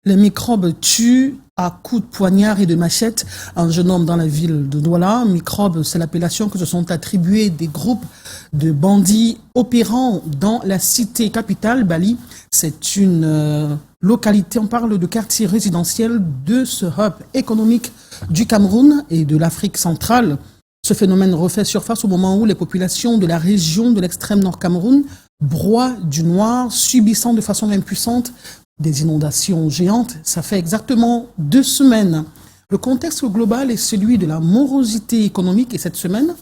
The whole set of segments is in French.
Les microbes tuent à coups de poignard et de machette un jeune homme dans la ville de Douala. Microbes, c'est l'appellation que se sont attribués des groupes de bandits opérant dans la cité capitale, Bali. C'est une localité, on parle de quartier résidentiel de ce hub économique du Cameroun et de l'Afrique centrale. Ce phénomène refait surface au moment où les populations de la région de l'extrême nord Cameroun broient du noir, subissant de façon impuissante des inondations géantes. Ça fait exactement 2 semaines. Le contexte global est celui de la morosité économique et cette semaine,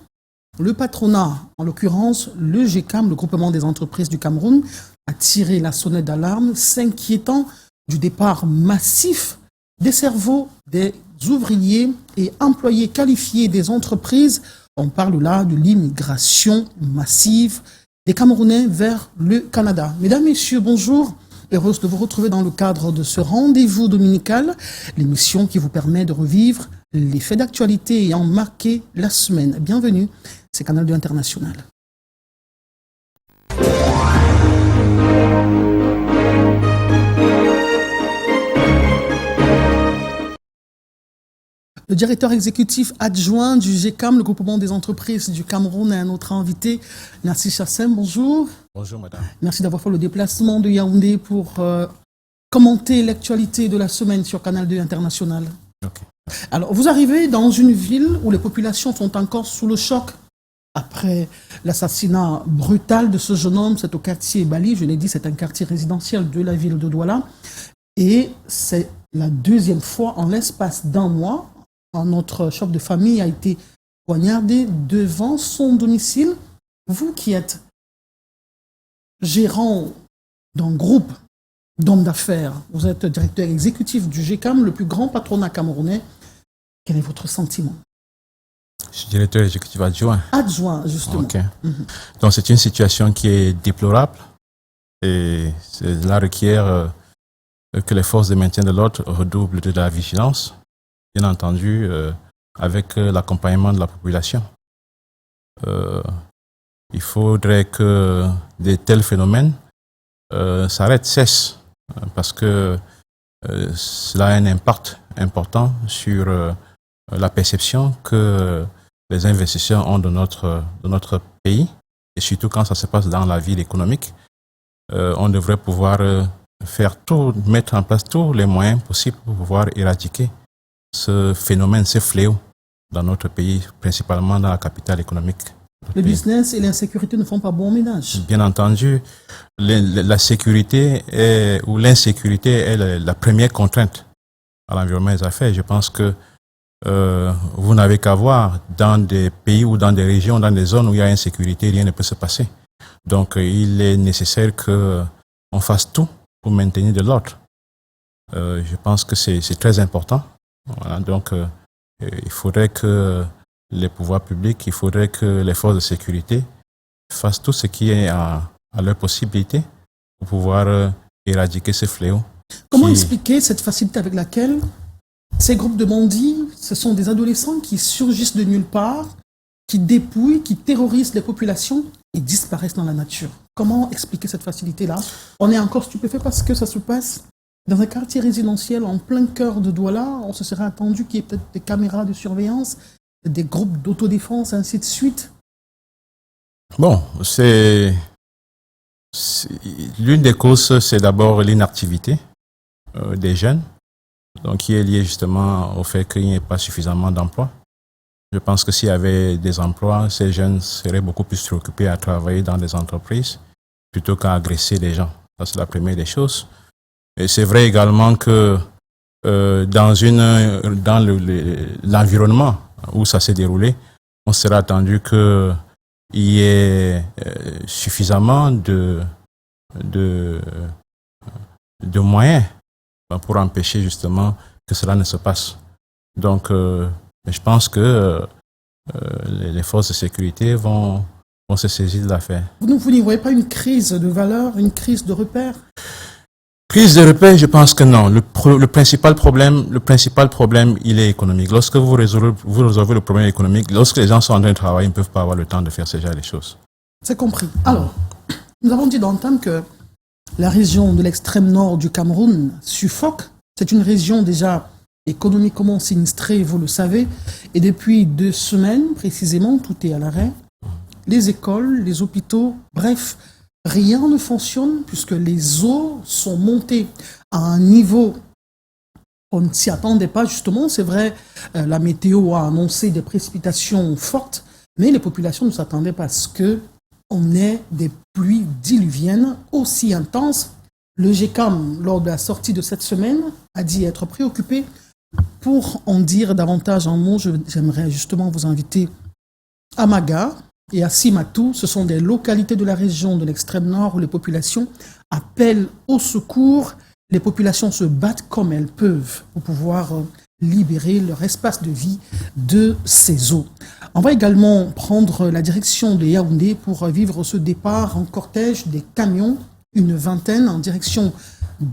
le patronat, en l'occurrence le GECAM, le groupement des entreprises du Cameroun, a tiré la sonnette d'alarme, s'inquiétant du départ massif des cerveaux des ouvriers et employés qualifiés des entreprises. On parle là de l'immigration massive des Camerounais vers le Canada. Mesdames, Messieurs, bonjour. Heureuse de vous retrouver dans le cadre de ce rendez-vous dominical, l'émission qui vous permet de revivre les faits d'actualité ayant marqué la semaine. Bienvenue, c'est Canal 2 International. Le directeur exécutif adjoint du GECAM, le groupement des entreprises du Cameroun, est un autre invité, Nassi Chassem. Bonjour. Bonjour madame. Merci d'avoir fait le déplacement de Yaoundé pour commenter l'actualité de la semaine sur Canal 2 International. Okay. Alors, vous arrivez dans une ville où les populations sont encore sous le choc après l'assassinat brutal de ce jeune homme. C'est au quartier Bali, je l'ai dit, c'est un quartier résidentiel de la ville de Douala. Et c'est la 2e fois en l'espace d'1 mois. Notre chef de famille a été poignardé devant son domicile. Vous qui êtes gérant d'un groupe d'hommes d'affaires, vous êtes directeur exécutif du GECAM, le plus grand patronat camerounais, quel est votre sentiment? Je suis directeur exécutif adjoint. Adjoint, justement. Okay. Donc c'est une situation qui est déplorable et cela requiert que les forces de maintien de l'ordre redoublent de la vigilance, bien entendu avec l'accompagnement de la population. Il faudrait que de tels phénomènes s'arrêtent, cessent, parce que cela a un impact important sur la perception que les investisseurs ont de notre pays, et surtout quand ça se passe dans la ville économique. On devrait pouvoir mettre en place tous les moyens possibles pour pouvoir éradiquer ce phénomène, ce fléau dans notre pays, principalement dans la capitale économique. Le business et l'insécurité ne font pas bon ménage. Bien entendu, la sécurité ou l'insécurité est la première contrainte à l'environnement des affaires. Je pense que vous n'avez qu'à voir dans des pays ou dans des régions, dans des zones où il y a insécurité, rien ne peut se passer. Donc, il est nécessaire qu'on fasse tout pour maintenir de l'ordre. Je pense que c'est très important. Voilà, donc, il faudrait que les pouvoirs publics, il faudrait que les forces de sécurité fassent tout ce qui est à leur possibilité pour pouvoir éradiquer ce fléau. Comment expliquer cette facilité avec laquelle ces groupes de bandits, ce sont des adolescents qui surgissent de nulle part, qui dépouillent, qui terrorisent les populations et disparaissent dans la nature? Comment expliquer cette facilité-là? On est encore stupéfait parce que ça se passe dans un quartier résidentiel en plein cœur de Douala. On se serait attendu qu'il y ait peut-être des caméras de surveillance, des groupes d'autodéfense, ainsi de suite. Bon, l'une des causes, c'est d'abord l'inactivité des jeunes, donc qui est liée justement au fait qu'il n'y ait pas suffisamment d'emplois. Je pense que s'il y avait des emplois, ces jeunes seraient beaucoup plus occupés à travailler dans des entreprises plutôt qu'à agresser les gens. Ça, c'est la première des choses. Et c'est vrai également que dans l'environnement où ça s'est déroulé, on serait attendu qu'il y ait suffisamment de moyens pour empêcher justement que cela ne se passe. Donc, je pense que les forces de sécurité vont se saisir de l'affaire. Vous n'y voyez pas une crise de valeur, une crise de repères? Crise de repères, je pense que non. Le principal problème, il est économique. Lorsque vous résolvez le problème économique, lorsque les gens sont en train de travailler, ils ne peuvent pas avoir le temps de faire ce genre de choses. C'est compris. Alors, nous avons dit d'entame que la région de l'extrême nord du Cameroun suffoque. C'est une région déjà économiquement sinistrée, vous le savez. Et depuis 2 semaines, précisément, tout est à l'arrêt. Les écoles, les hôpitaux, bref, rien ne fonctionne puisque les eaux sont montées à un niveau on ne s'y attendait pas justement. C'est vrai, la météo a annoncé des précipitations fortes, mais les populations ne s'attendaient pas à ce qu'on ait des pluies diluviennes aussi intenses. Le GECAM, lors de la sortie de cette semaine, a dit être préoccupé. Pour en dire davantage en mots, j'aimerais justement vous inviter à Maga et à Simatou. Ce sont des localités de la région de l'extrême nord où les populations appellent au secours. Les populations se battent comme elles peuvent pour pouvoir libérer leur espace de vie de ces eaux. On va également prendre la direction de Yaoundé pour vivre ce départ en cortège des camions, une vingtaine en direction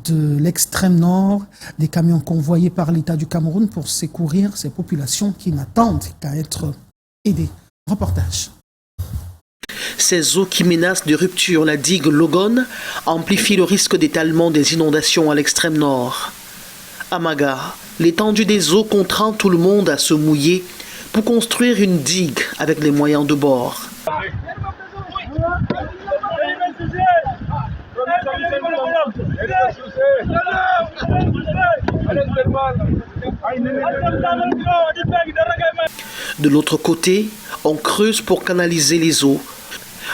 de l'extrême nord, des camions convoyés par l'État du Cameroun pour secourir ces populations qui n'attendent qu'à être aidées. Reportage. Ces eaux qui menacent de rupture la digue Logon amplifient le risque d'étalement des inondations à l'extrême nord. À Maga, l'étendue des eaux contraint tout le monde à se mouiller pour construire une digue avec les moyens de bord. De l'autre côté, on creuse pour canaliser les eaux.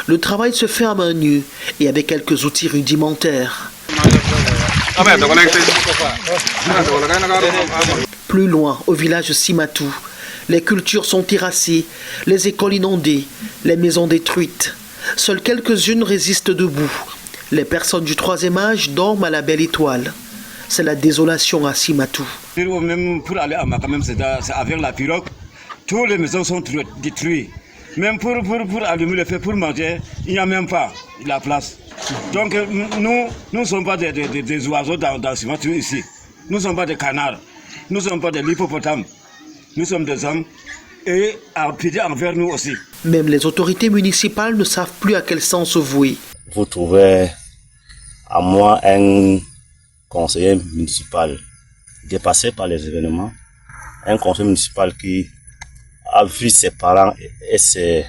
Le travail se fait à main nue et avec quelques outils rudimentaires. Plus loin, au village Simatou, les cultures sont terrassées, les écoles inondées, les maisons détruites. Seules quelques-unes résistent debout. Les personnes du 3e âge dorment à la belle étoile. C'est la désolation à Simatou. Même pour aller à Maga, c'est avec la pirogue. Toutes les maisons sont détruites. Même pour allumer le feu, pour manger, il n'y a même pas la place. Donc nous ne sommes pas des oiseaux dans Simatou ici. Nous ne sommes pas des canards. Nous ne sommes pas des hippopotames. Nous sommes des hommes et à pitié envers nous aussi. Même les autorités municipales ne savent plus à quel sens se vouer. Vous trouvez à moi un conseiller municipal dépassé par les événements, un conseiller municipal qui a vu ses parents et ses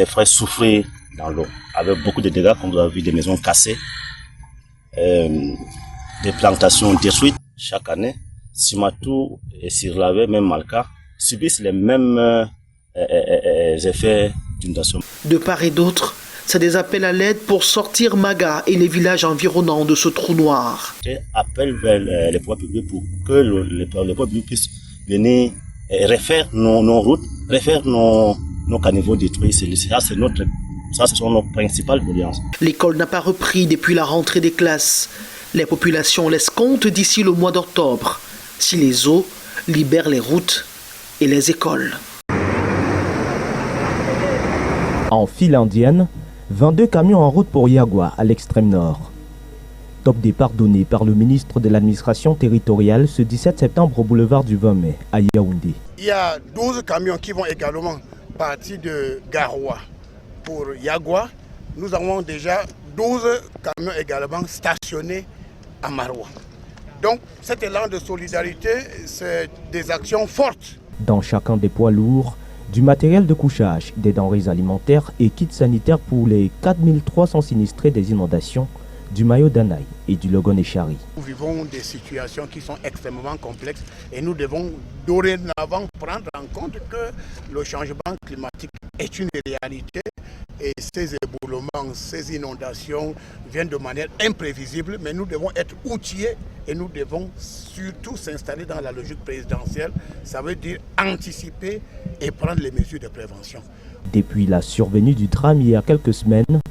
frères souffrir dans l'eau, avec beaucoup de dégâts, comme vous avez vu, des maisons cassées, des plantations détruites. Chaque année, Simatou et Sirlavé, même Malka, subissent les mêmes effets d'inondation. De part et d'autre, c'est des appels à l'aide pour sortir Maga et les villages environnants de ce trou noir. J'appelle vers les pouvoirs publics pour que les pouvoirs publics puissent venir refaire nos routes, refaire nos caniveaux détruits. Ça, ce sont nos principales doléances. L'école n'a pas repris depuis la rentrée des classes. Les populations laissent compte d'ici le mois d'octobre, si les eaux libèrent les routes et les écoles. En file indienne, 22 camions en route pour Yagua, à l'extrême nord. Top départ donné par le ministre de l'administration territoriale ce 17 septembre au boulevard du 20 mai, à Yaoundé. Il y a 12 camions qui vont également partir de Garoua pour Yagua. Nous avons déjà 12 camions également stationnés à Maroua. Donc cet élan de solidarité, c'est des actions fortes. Dans chacun des poids lourds, du matériel de couchage, des denrées alimentaires et kits sanitaires pour les 4300 sinistrés des inondations du Mayo Danaï et du Logon Echari. Nous vivons des situations qui sont extrêmement complexes et nous devons dorénavant prendre en compte que le changement climatique est une réalité et ces éboulements, ces inondations viennent de manière imprévisible, mais nous devons être outillés et nous devons surtout s'installer dans la logique présidentielle. Ça veut dire anticiper et prendre les mesures de prévention. Depuis la survenue du drame il y a quelques semaines,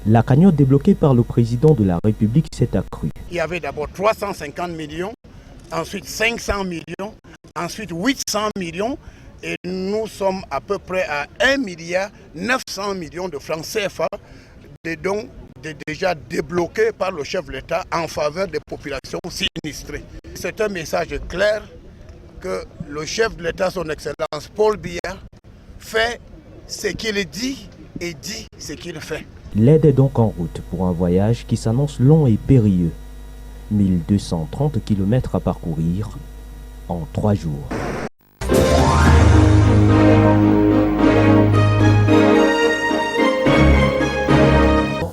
la cagnotte débloquée par le président de la République s'est accrue. Il y avait d'abord 350 millions, ensuite 500 millions, ensuite 800 millions et nous sommes à peu près à 1 milliard 900 millions de francs CFA, des dons déjà débloqués par le chef de l'État en faveur des populations sinistrées. C'est un message clair que le chef de l'État, son Excellence Paul Biya, fait ce qu'il dit et dit ce qu'il fait. L'aide est donc en route pour un voyage qui s'annonce long et périlleux. 1230 km à parcourir en 3 jours.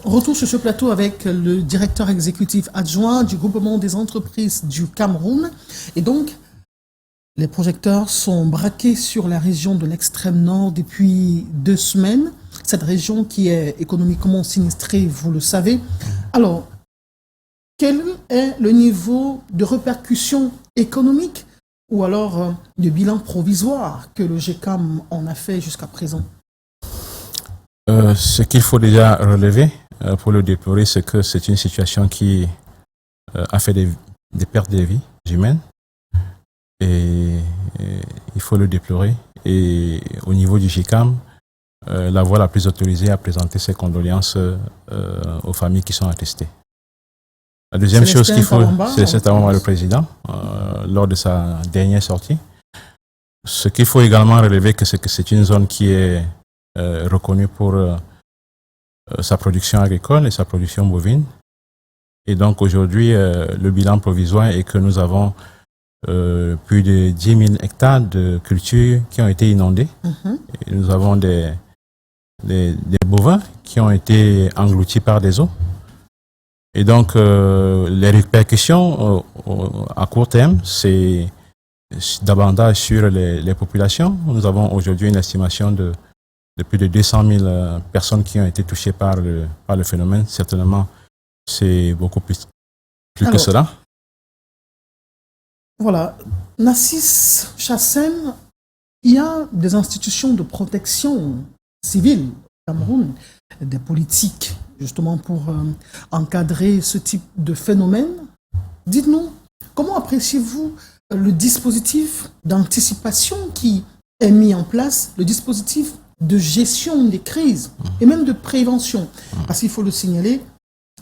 Retour sur ce plateau avec le directeur exécutif adjoint du groupement des entreprises du Cameroun. Et donc, les projecteurs sont braqués sur la région de l'extrême nord depuis 2 semaines. Cette région qui est économiquement sinistrée, vous le savez. Alors, quel est le niveau de répercussion économique ou alors de bilan provisoire que le GECAM en a fait jusqu'à présent? Ce qu'il faut déjà relever pour le déplorer, c'est que c'est une situation qui a fait des pertes de vies humaines et il faut le déplorer. Et au niveau du GECAM, la voix la plus autorisée à présenter ses condoléances aux familles qui sont attestées. La deuxième chose qu'il faut, c'est Célestin le président, lors de sa dernière sortie. Ce qu'il faut également relever, c'est que c'est une zone qui est reconnue pour sa production agricole et sa production bovine. Et donc aujourd'hui, le bilan provisoire est que nous avons plus de 10 000 hectares de cultures qui ont été inondés. Et nous avons des bovins qui ont été engloutis par des eaux. Et donc, les répercussions à court terme, c'est davantage sur les populations. Nous avons aujourd'hui une estimation de plus de 200 000 personnes qui ont été touchées par le phénomène. Certainement, c'est beaucoup plus que cela. Voilà. Nassis Chassem, il y a des institutions de protection civile au Cameroun, des politiques justement pour encadrer ce type de phénomène. Dites-nous, comment appréciez-vous le dispositif d'anticipation qui est mis en place, le dispositif de gestion des crises et même de prévention? Parce qu'il faut le signaler,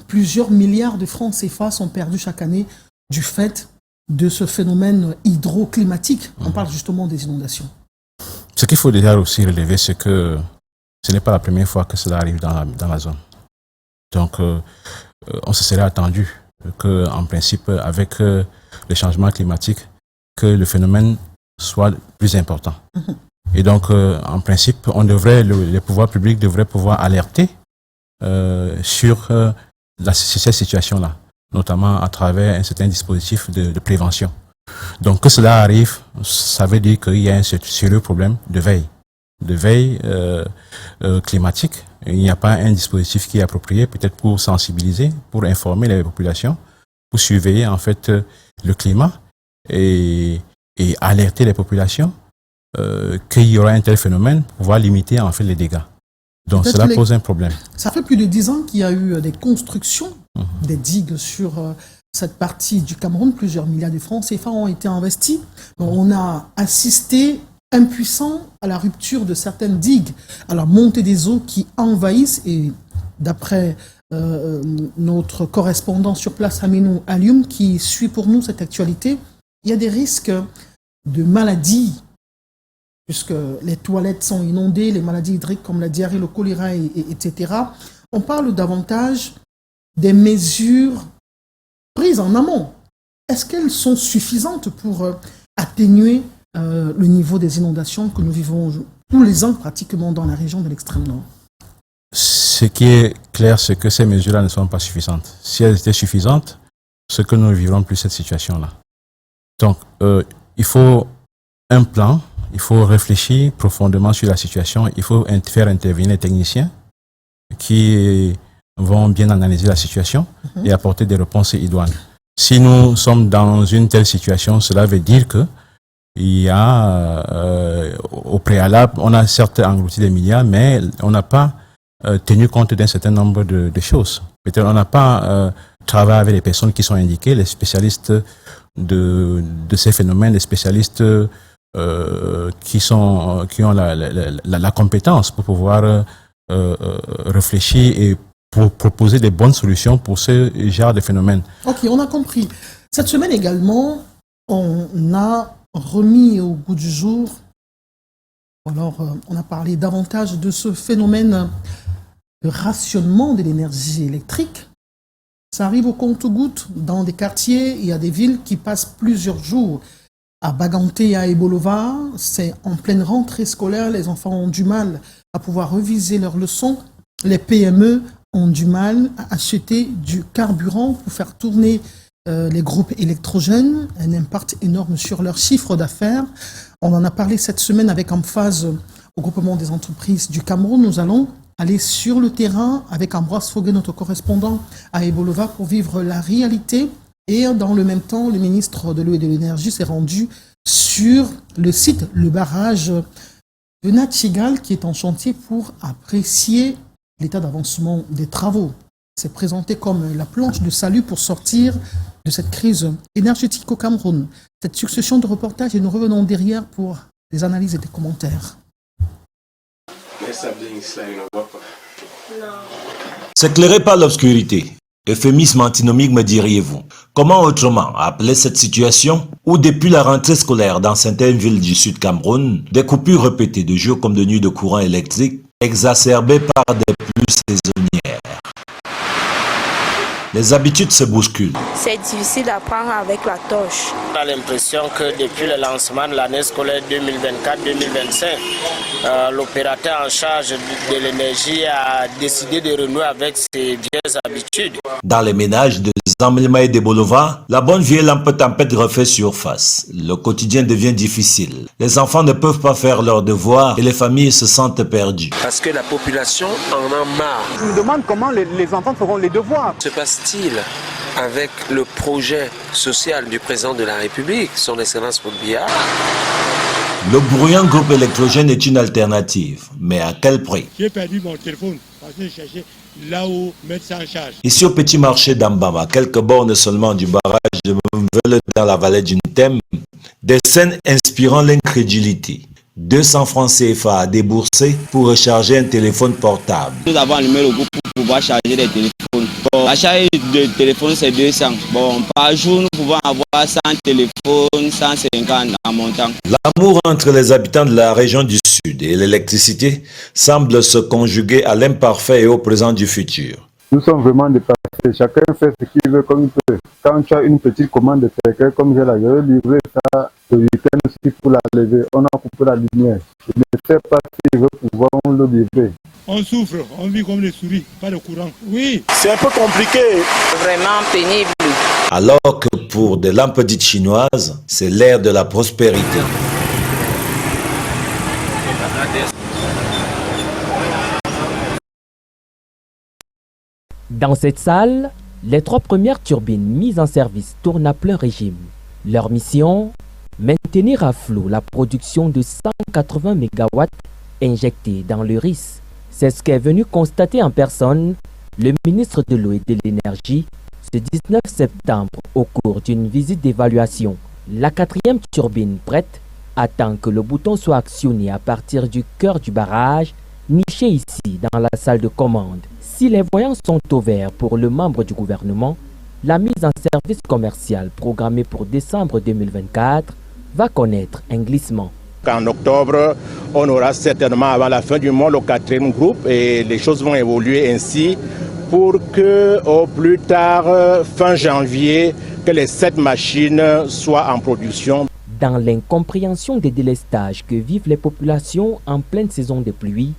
plusieurs milliards de francs CFA sont perdus chaque année du fait de ce phénomène hydroclimatique. On parle justement des inondations. Ce qu'il faut déjà aussi relever, c'est que ce n'est pas la première fois que cela arrive dans la zone. Donc, on se serait attendu qu'en principe, avec les changements climatiques, que le phénomène soit plus important. Et donc, en principe, les pouvoirs publics devraient pouvoir alerter sur cette situation-là, notamment à travers un certain dispositif de prévention. Donc, que cela arrive, ça veut dire qu'il y a un sérieux problème de veille climatique. Il n'y a pas un dispositif qui est approprié, peut-être pour sensibiliser, pour informer les populations, pour surveiller en fait le climat et alerter les populations qu'il y aura un tel phénomène pour pouvoir limiter en fait les dégâts. Donc cela pose un problème. Ça fait plus de 10 ans qu'il y a eu des constructions, des digues sur cette partie du Cameroun. Plusieurs milliards de francs CFA ont été investis. Donc, on a assisté impuissant à la rupture de certaines digues, à la montée des eaux qui envahissent. Et d'après notre correspondant sur place, Aminou Alioum, qui suit pour nous cette actualité, il y a des risques de maladies, puisque les toilettes sont inondées, les maladies hydriques comme la diarrhée, le choléra, etc. On parle davantage des mesures prises en amont. Est-ce qu'elles sont suffisantes pour atténuer le niveau des inondations que nous vivons tous les ans pratiquement dans la région de l'extrême nord? ce qui est clair, c'est que ces mesures-là ne sont pas suffisantes. Si elles étaient suffisantes, c'est que nous ne vivrons plus cette situation-là. Donc, il faut un plan, il faut réfléchir profondément sur la situation, il faut faire intervenir les techniciens qui vont bien analyser la situation et apporter des réponses idoines. Si nous sommes dans une telle situation, cela veut dire que il y a, au préalable, on a certes englouti des milliards, mais on n'a pas tenu compte d'un certain nombre de choses. Peut-être on n'a pas travaillé avec les personnes qui sont indiquées, les spécialistes de ces phénomènes, les spécialistes qui ont la compétence pour pouvoir réfléchir et pour proposer des bonnes solutions pour ce genre de phénomène. Ok, on a compris. Cette semaine également, on a remis au goût du jour, alors on a parlé davantage de ce phénomène de rationnement de l'énergie électrique. Ça arrive au compte-gouttes dans des quartiers, il y a des villes qui passent plusieurs jours. À Baganté et à Ebolova, c'est en pleine rentrée scolaire, les enfants ont du mal à pouvoir reviser leurs leçons. Les PME ont du mal à acheter du carburant pour faire tourner les groupes électrogènes, un impact énorme sur leur chiffre d'affaires. On en a parlé cette semaine avec emphase au groupement des entreprises du Cameroun. Nous allons aller sur le terrain avec Ambroise Foguet, notre correspondant à Ebolova, pour vivre la réalité. Et dans le même temps, le ministre de l'Eau et de l'Énergie s'est rendu sur le site, le barrage de Natchigal, qui est en chantier pour apprécier l'état d'avancement des travaux. C'est présenté comme la planche de salut pour sortir de cette crise énergétique au Cameroun. Cette succession de reportages, et nous revenons derrière pour des analyses et des commentaires. S'éclairer par l'obscurité. Euphémisme antinomique, me diriez-vous. Comment autrement appeler cette situation où depuis la rentrée scolaire dans certaines villes du Sud Cameroun, des coupures répétées de jour comme de nuit de courant électrique exacerbées par des pluies saisonnières. Les habitudes se bousculent. C'est difficile d'apprendre avec la torche. On a l'impression que depuis le lancement de l'année scolaire 2024-2025, l'opérateur en charge de l'énergie a décidé de renouer avec ses vieilles habitudes. Dans les ménages de Zamlima et de Bolova, la bonne vieille lampe tempête refait surface. Le quotidien devient difficile. Les enfants ne peuvent pas faire leurs devoirs et les familles se sentent perdues. Parce que la population en a marre. Je me demande comment les enfants feront les devoirs. Se passe-t-il avec le projet social du président de la République, son Excellence Paul Biya? Le bruyant groupe électrogène est une alternative, mais à quel prix? J'ai perdu mon téléphone parce que je cherchais là où mettre ça en charge. Ici au petit marché d'Ambama, quelques bornes seulement du barrage de Mvele dans la vallée du Ntem, des scènes inspirant l'incrédulité. 200 francs CFA à débourser pour recharger un téléphone portable. Nous avons allumé le groupe pour pouvoir charger des téléphones. Bon, la charge de téléphone c'est 200. Bon, par jour nous pouvons avoir 100 téléphones, 150 en montant. L'amour entre les habitants de la région du Sud et l'électricité semble se conjuguer à l'imparfait et au présent du futur. Nous sommes vraiment dépassés. Chacun fait ce qu'il veut comme il peut. Quand tu as une petite commande de quelqu'un, comme j'ai la j'avais livré ça le week-end aussi pour la lever, on a coupé la lumière. Je ne sais pas s'il veut pouvoir le livrer. On souffre, on vit comme des souris, pas de courant. Oui. C'est un peu compliqué. Vraiment pénible. Alors que pour des lampes dites chinoises, c'est l'ère de la prospérité. Dans cette salle, les 3 premières turbines mises en service tournent à plein régime. Leur mission, maintenir à flot la production de 180 MW injectés dans le RIS. C'est ce qu'est venu constater en personne le ministre de l'Eau et de l'Énergie ce 19 septembre au cours d'une visite d'évaluation. La 4e turbine prête attend que le bouton soit actionné à partir du cœur du barrage, niché ici dans la salle de commande. Si les voyants sont au vert pour le membre du gouvernement, la mise en service commercial programmée pour décembre 2024 va connaître un glissement. En octobre, on aura certainement avant la fin du mois le 4e groupe et les choses vont évoluer ainsi pour que au plus tard, fin janvier, que les 7 machines soient en production. Dans l'incompréhension des délestages que vivent les populations en pleine saison de pluie,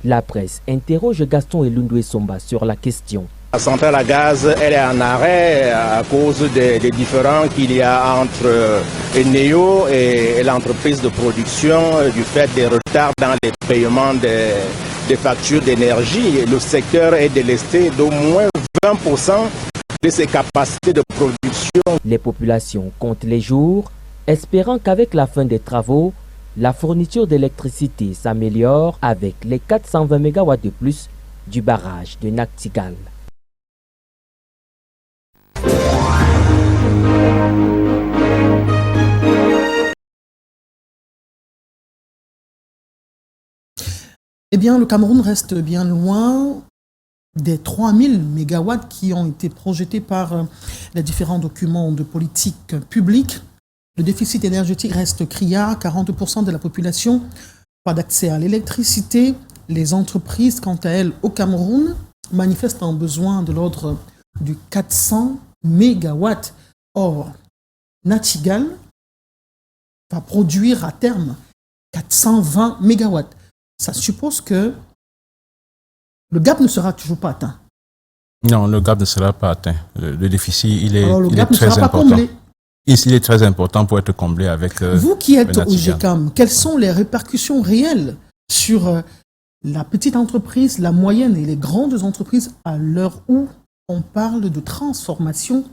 La presse interroge Gaston Elundwe Somba sur la question. La centrale à gaz, elle est en arrêt à cause des différends qu'il y a entre Eneo et l'entreprise de production du fait des retards dans les paiements des factures d'énergie. Le secteur est délesté d'au moins 20% de ses capacités de production. Les populations comptent les jours, espérant qu'avec la fin des travaux, la fourniture d'électricité s'améliore avec les 420 MW de plus du barrage de Naktigal. Eh bien, le Cameroun reste bien loin des 3000 mégawatts qui ont été projetés par les différents documents de politique publique. Le déficit énergétique reste criard, 40% de la population, pas d'accès à l'électricité. Les entreprises, quant à elles, au Cameroun, manifestent un besoin de l'ordre du 400 mégawatts. Or, Naktigal va produire à terme 420 mégawatts. Ça suppose que le gap ne sera toujours pas atteint. Non, le gap ne sera pas atteint. Le déficit, il est très sera important. Pas comblé. Il est très important pour être comblé avec. Vous qui êtes au GECAM, quelles sont les répercussions réelles sur la petite entreprise, la moyenne et les grandes entreprises à l'heure où on parle de transformation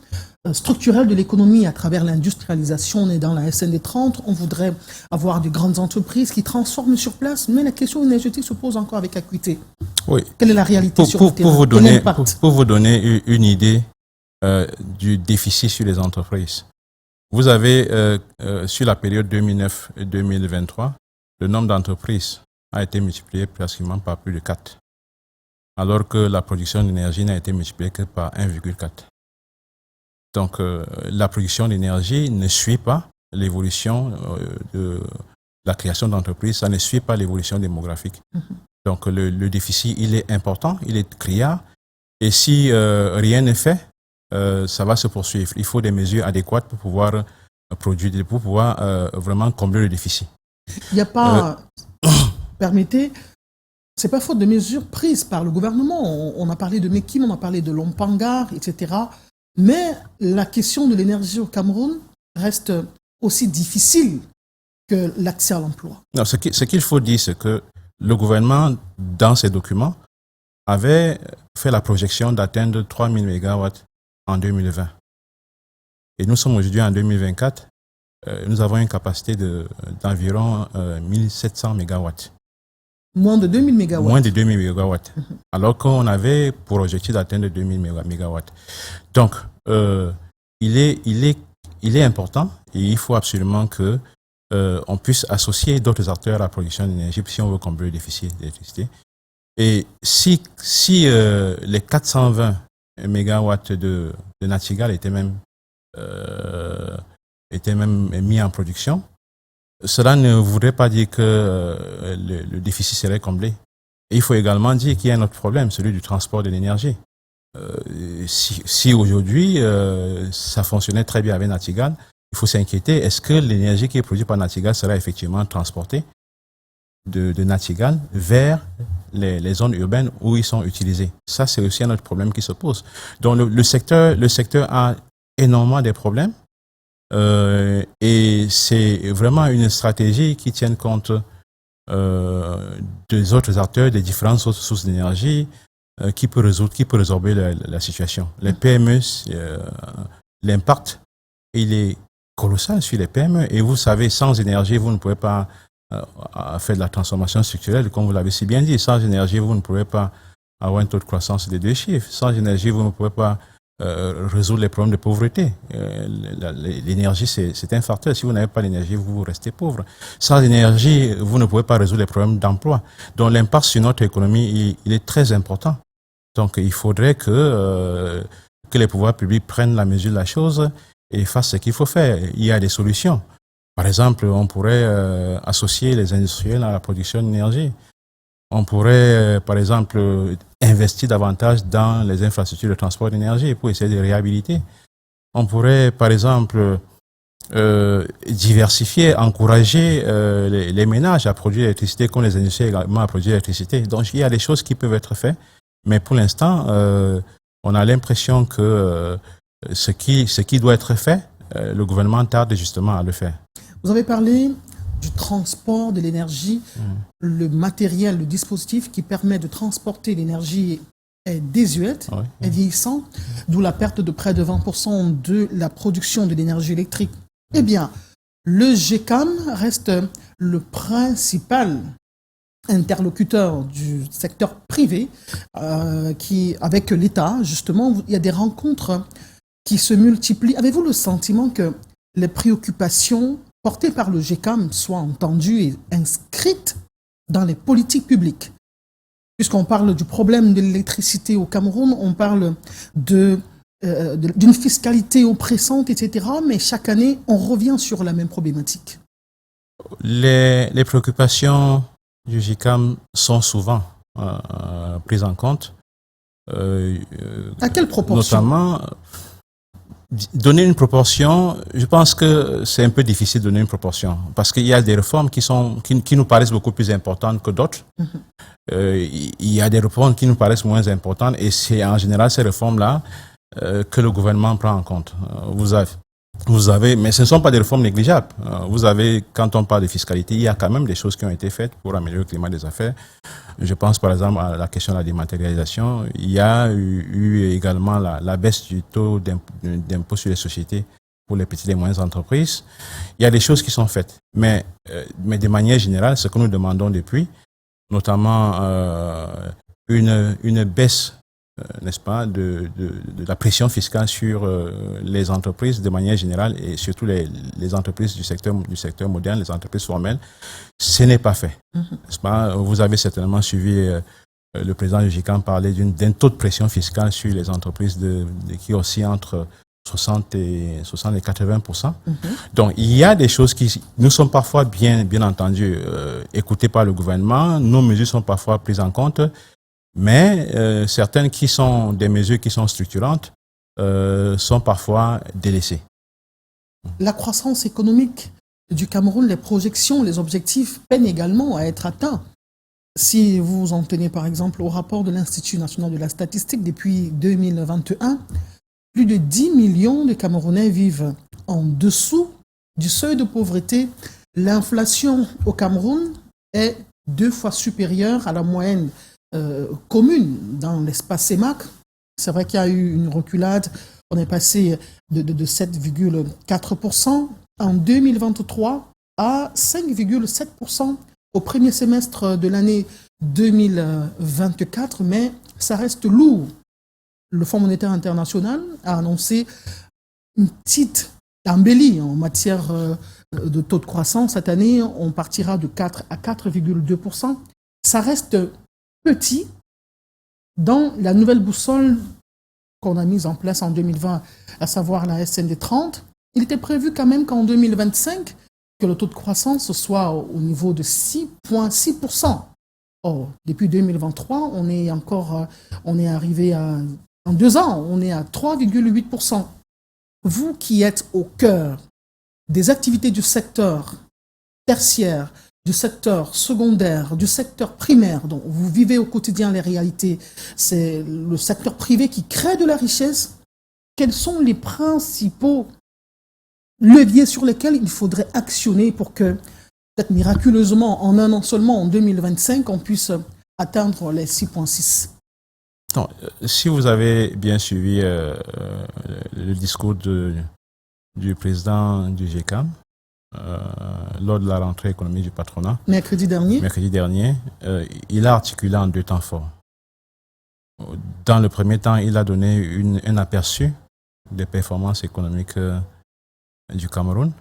structurelle de l'économie à travers l'industrialisation? On est dans la SND 30, on voudrait avoir de grandes entreprises qui transforment sur place, mais la question énergétique se pose encore avec acuité. Oui. Quelle est la réalité sur le terrain? Pour vous donner une idée du déficit sur les entreprises, vous avez sur la période 2009-2023, le nombre d'entreprises a été multiplié pratiquement par plus de 4, alors que la production d'énergie n'a été multipliée que par 1,4. Donc, la production d'énergie ne suit pas l'évolution de la création d'entreprises, ça ne suit pas l'évolution démographique. Donc, le déficit, il est important, il est criard, et si rien n'est fait, ça va se poursuivre. Il faut des mesures adéquates pour pouvoir produire, pour pouvoir vraiment combler le déficit. Il n'y a pas, permettez, c'est pas faute de mesures prises par le gouvernement. On a parlé de Mekim, on a parlé de Lompangar, etc. Mais la question de l'énergie au Cameroun reste aussi difficile que l'accès à l'emploi. Non, ce qu'il faut dire, c'est que le gouvernement, dans ses documents, avait fait la projection d'atteindre 3000 MW en 2020. Et nous sommes aujourd'hui en 2024. Nous avons une capacité d'environ 1700 MW. Moins de 2000 MW. Moins de 2000 MW. Alors qu'on avait pour objectif d'atteindre 2000 MW. Donc, il est important et il faut absolument que on puisse associer d'autres acteurs à la production d'énergie si on veut combler le déficit d'électricité. Et si les 420 MW de Naktigal étaient même mis en production, cela ne voudrait pas dire que le déficit serait comblé. Et il faut également dire qu'il y a un autre problème, celui du transport de l'énergie. Si aujourd'hui ça fonctionnait très bien avec Naktigal, il faut s'inquiéter, est-ce que l'énergie qui est produite par Naktigal sera effectivement transportée de Naktigal vers les zones urbaines où ils sont utilisés? Ça, c'est aussi un autre problème qui se pose. Donc le secteur a énormément de problèmes. Et c'est vraiment une stratégie qui tient compte des autres acteurs, des différentes autres sources d'énergie qui peut résorber la situation. Les PME, l'impact, il est colossal sur les PME. Et vous savez, sans énergie, vous ne pouvez pas faire de la transformation structurelle, comme vous l'avez si bien dit. Sans énergie, vous ne pouvez pas avoir un taux de croissance de 2 chiffres. Sans énergie, vous ne pouvez pas résoudre les problèmes de pauvreté. L'énergie, c'est un facteur. Si vous n'avez pas l'énergie, vous restez pauvre. Sans énergie, vous ne pouvez pas résoudre les problèmes d'emploi. Donc l'impact sur notre économie, il est très important. Donc il faudrait que les pouvoirs publics prennent la mesure de la chose et fassent ce qu'il faut faire. Il y a des solutions. Par exemple, on pourrait associer les industriels à la production d'énergie. On pourrait, par exemple, investir davantage dans les infrastructures de transport d'énergie pour essayer de réhabiliter. On pourrait, par exemple, diversifier, encourager les ménages à produire l'électricité comme les industries également à produire l'électricité. Donc il y a des choses qui peuvent être faites, mais pour l'instant, on a l'impression que ce qui doit être fait, le gouvernement tarde justement à le faire. Vous avez parlé du transport de l'énergie, le matériel, le dispositif qui permet de transporter l'énergie est désuète, est vieillissant, d'où la perte de près de 20% de la production de l'énergie électrique. Eh bien, le GECAM reste le principal interlocuteur du secteur privé qui, avec l'État, justement, il y a des rencontres qui se multiplient. Avez-vous le sentiment que les préoccupations portées par le GECAM soient entendues et inscrites dans les politiques publiques? Puisqu'on parle du problème de l'électricité au Cameroun, on parle d'une fiscalité oppressante, etc. Mais chaque année, on revient sur la même problématique. Les préoccupations du GECAM sont souvent prises en compte. À quelle proportion? Notamment, donner une proportion, je pense que c'est un peu difficile de donner une proportion, parce qu'il y a des réformes qui nous paraissent beaucoup plus importantes que d'autres. Il y a des réformes qui nous paraissent moins importantes, et c'est en général ces réformes-là que le gouvernement prend en compte. Vous avez, mais ce ne sont pas des réformes négligeables. Vous avez, quand on parle de fiscalité, il y a quand même des choses qui ont été faites pour améliorer le climat des affaires. Je pense par exemple à la question de la dématérialisation. Il y a eu également la baisse du taux d'impôt sur les sociétés pour les petites et moyennes entreprises. Il y a des choses qui sont faites. Mais de manière générale, ce que nous demandons depuis, notamment une baisse, n'est-ce pas, de la pression fiscale sur les entreprises de manière générale et surtout les entreprises du secteur moderne, les entreprises formelles, ce n'est pas fait. N'est-ce pas? Vous avez certainement suivi le président du GECAM parler d'un taux de pression fiscale sur les entreprises qui oscille entre 60 et 80%. Donc, il y a des choses qui nous sont parfois bien entendu écoutées par le gouvernement. Nos mesures sont parfois prises en compte. Mais certaines qui sont des mesures qui sont structurantes sont parfois délaissées. La croissance économique du Cameroun, les projections, les objectifs peinent également à être atteints. Si vous en tenez par exemple au rapport de l'Institut national de la statistique, depuis 2021, plus de 10 millions de Camerounais vivent en dessous du seuil de pauvreté. L'inflation au Cameroun est 2 fois supérieure à la moyenne commune dans l'espace CEMAC. C'est vrai qu'il y a eu une reculade. On est passé de 7,4% en 2023 à 5,7% au premier semestre de l'année 2024, mais ça reste lourd. Le Fonds monétaire international a annoncé une petite embellie en matière de taux de croissance. Cette année, on partira de 4 à 4,2%. Ça reste petit dans la nouvelle boussole qu'on a mise en place en 2020, à savoir la SND 30. Il était prévu quand même qu'en 2025, que le taux de croissance soit au niveau de 6,6%. Or, depuis 2023, on est arrivé en 2 ans, on est à 3,8%. Vous qui êtes au cœur des activités du secteur tertiaire, du secteur secondaire, du secteur primaire, dont vous vivez au quotidien les réalités, c'est le secteur privé qui crée de la richesse. Quels sont les principaux leviers sur lesquels il faudrait actionner pour que, peut-être miraculeusement, en un an seulement, en 2025, on puisse atteindre les 6,6? Non, si vous avez bien suivi le discours du président du GECAM, lors de la rentrée économique du patronat, mercredi dernier, il a articulé en 2 temps forts. Dans le premier temps, il a donné un aperçu des performances économiques du Cameroun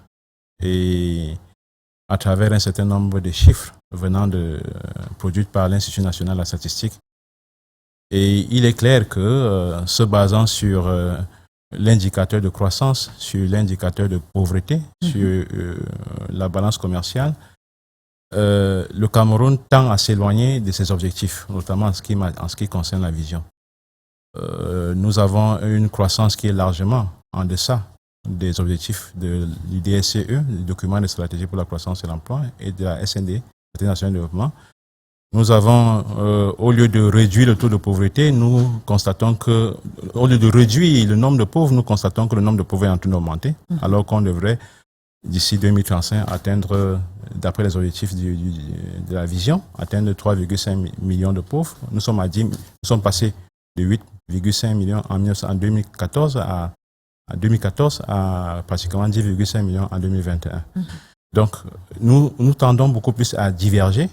et à travers un certain nombre de chiffres produits par l'Institut national de la statistique. Et il est clair que, se basant sur l'indicateur de croissance, sur l'indicateur de pauvreté, sur la balance commerciale, le Cameroun tend à s'éloigner de ses objectifs, notamment en ce qui concerne la vision. Nous avons une croissance qui est largement en deçà des objectifs du DSCE, du document de stratégie pour la croissance et l'emploi, et de la SND, Stratégie nationale de développement, nous avons, au lieu de réduire le taux de pauvreté, nous constatons que, au lieu de réduire le nombre de pauvres, nous constatons que le nombre de pauvres est en train d'augmenter, alors qu'on devrait, d'ici 2035, atteindre, d'après les objectifs de la vision, atteindre 3,5 millions de pauvres. Nous sommes passés de 8,5 millions en 2014 à 2014 à pratiquement 10,5 millions en 2021. Donc, nous tendons beaucoup plus à diverger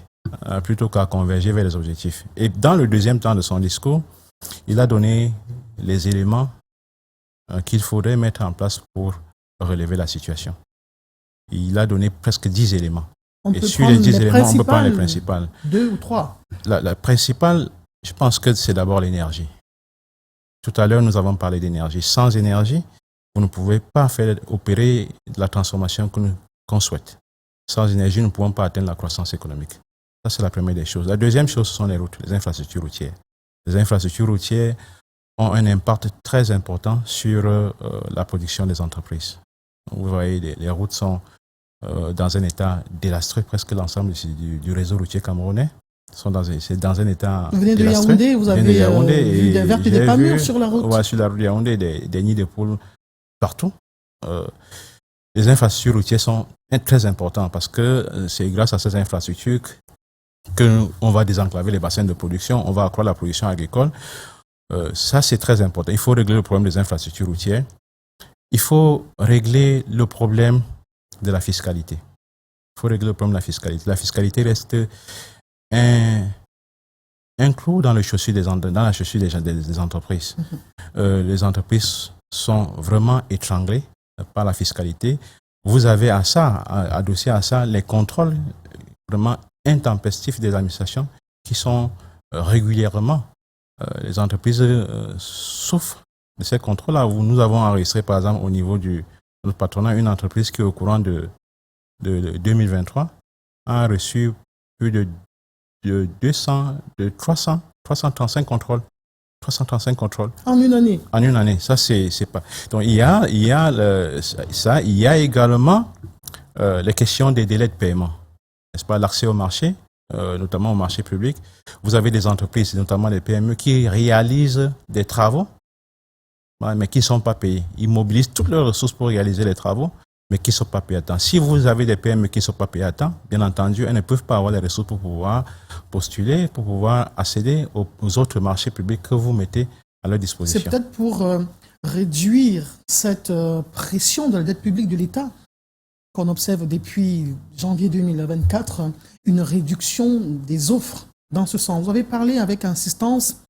plutôt qu'à converger vers les objectifs. Et dans le deuxième temps de son discours, il a donné les éléments qu'il faudrait mettre en place pour relever la situation. Il a donné presque 10 éléments. Et sur les 10 éléments, on peut prendre les principales. 2 ou 3. La principale, je pense que c'est d'abord l'énergie. Tout à l'heure, nous avons parlé d'énergie. Sans énergie, vous ne pouvez pas opérer la transformation qu'on souhaite. Sans énergie, nous ne pouvons pas atteindre la croissance économique. Ça, c'est la première des choses. La deuxième chose, ce sont les routes, les infrastructures routières. Les infrastructures routières ont un impact très important sur la production des entreprises. Vous voyez, les routes sont dans un état désastreux. Presque l'ensemble du réseau routier camerounais c'est dans un état Vous venez de désastreux. Yaoundé, vous avez vu des vertes et des palmures sur la route. Ouais, sur la route de Yaoundé, des nids de poules partout. Les infrastructures routières sont très importantes parce que c'est grâce à ces infrastructures qu'on va désenclaver les bassins de production, on va accroître la production agricole. Ça, c'est très important. Il faut régler le problème des infrastructures routières. Il faut régler le problème de la fiscalité. Il faut régler le problème de la fiscalité. La fiscalité reste un clou dans la chaussure des entreprises. Les entreprises sont vraiment étranglées par la fiscalité. Vous avez adossé à ça les contrôles vraiment intempestifs des administrations qui sont régulièrement. Les entreprises souffrent de ces contrôles-là. Nous avons enregistré, par exemple, au niveau de notre patronat, une entreprise qui, au courant de 2023, a reçu plus de 335 contrôles. 335 contrôles. En une année. En une année. Ça, c'est pas. Donc, il y a également les questions des délais de paiement. N'est-ce pas? L'accès au marché, notamment au marché public. Vous avez des entreprises, notamment les PME, qui réalisent des travaux, mais qui ne sont pas payés. Ils mobilisent toutes leurs ressources pour réaliser les travaux, mais qui ne sont pas payés à temps. Si vous avez des PME qui ne sont pas payés à temps, bien entendu, elles ne peuvent pas avoir les ressources pour pouvoir postuler, pour pouvoir accéder aux autres marchés publics que vous mettez à leur disposition. C'est peut-être pour réduire cette pression de la dette publique de l'État qu'on observe depuis janvier 2024, une réduction des offres dans ce sens. Vous avez parlé avec insistance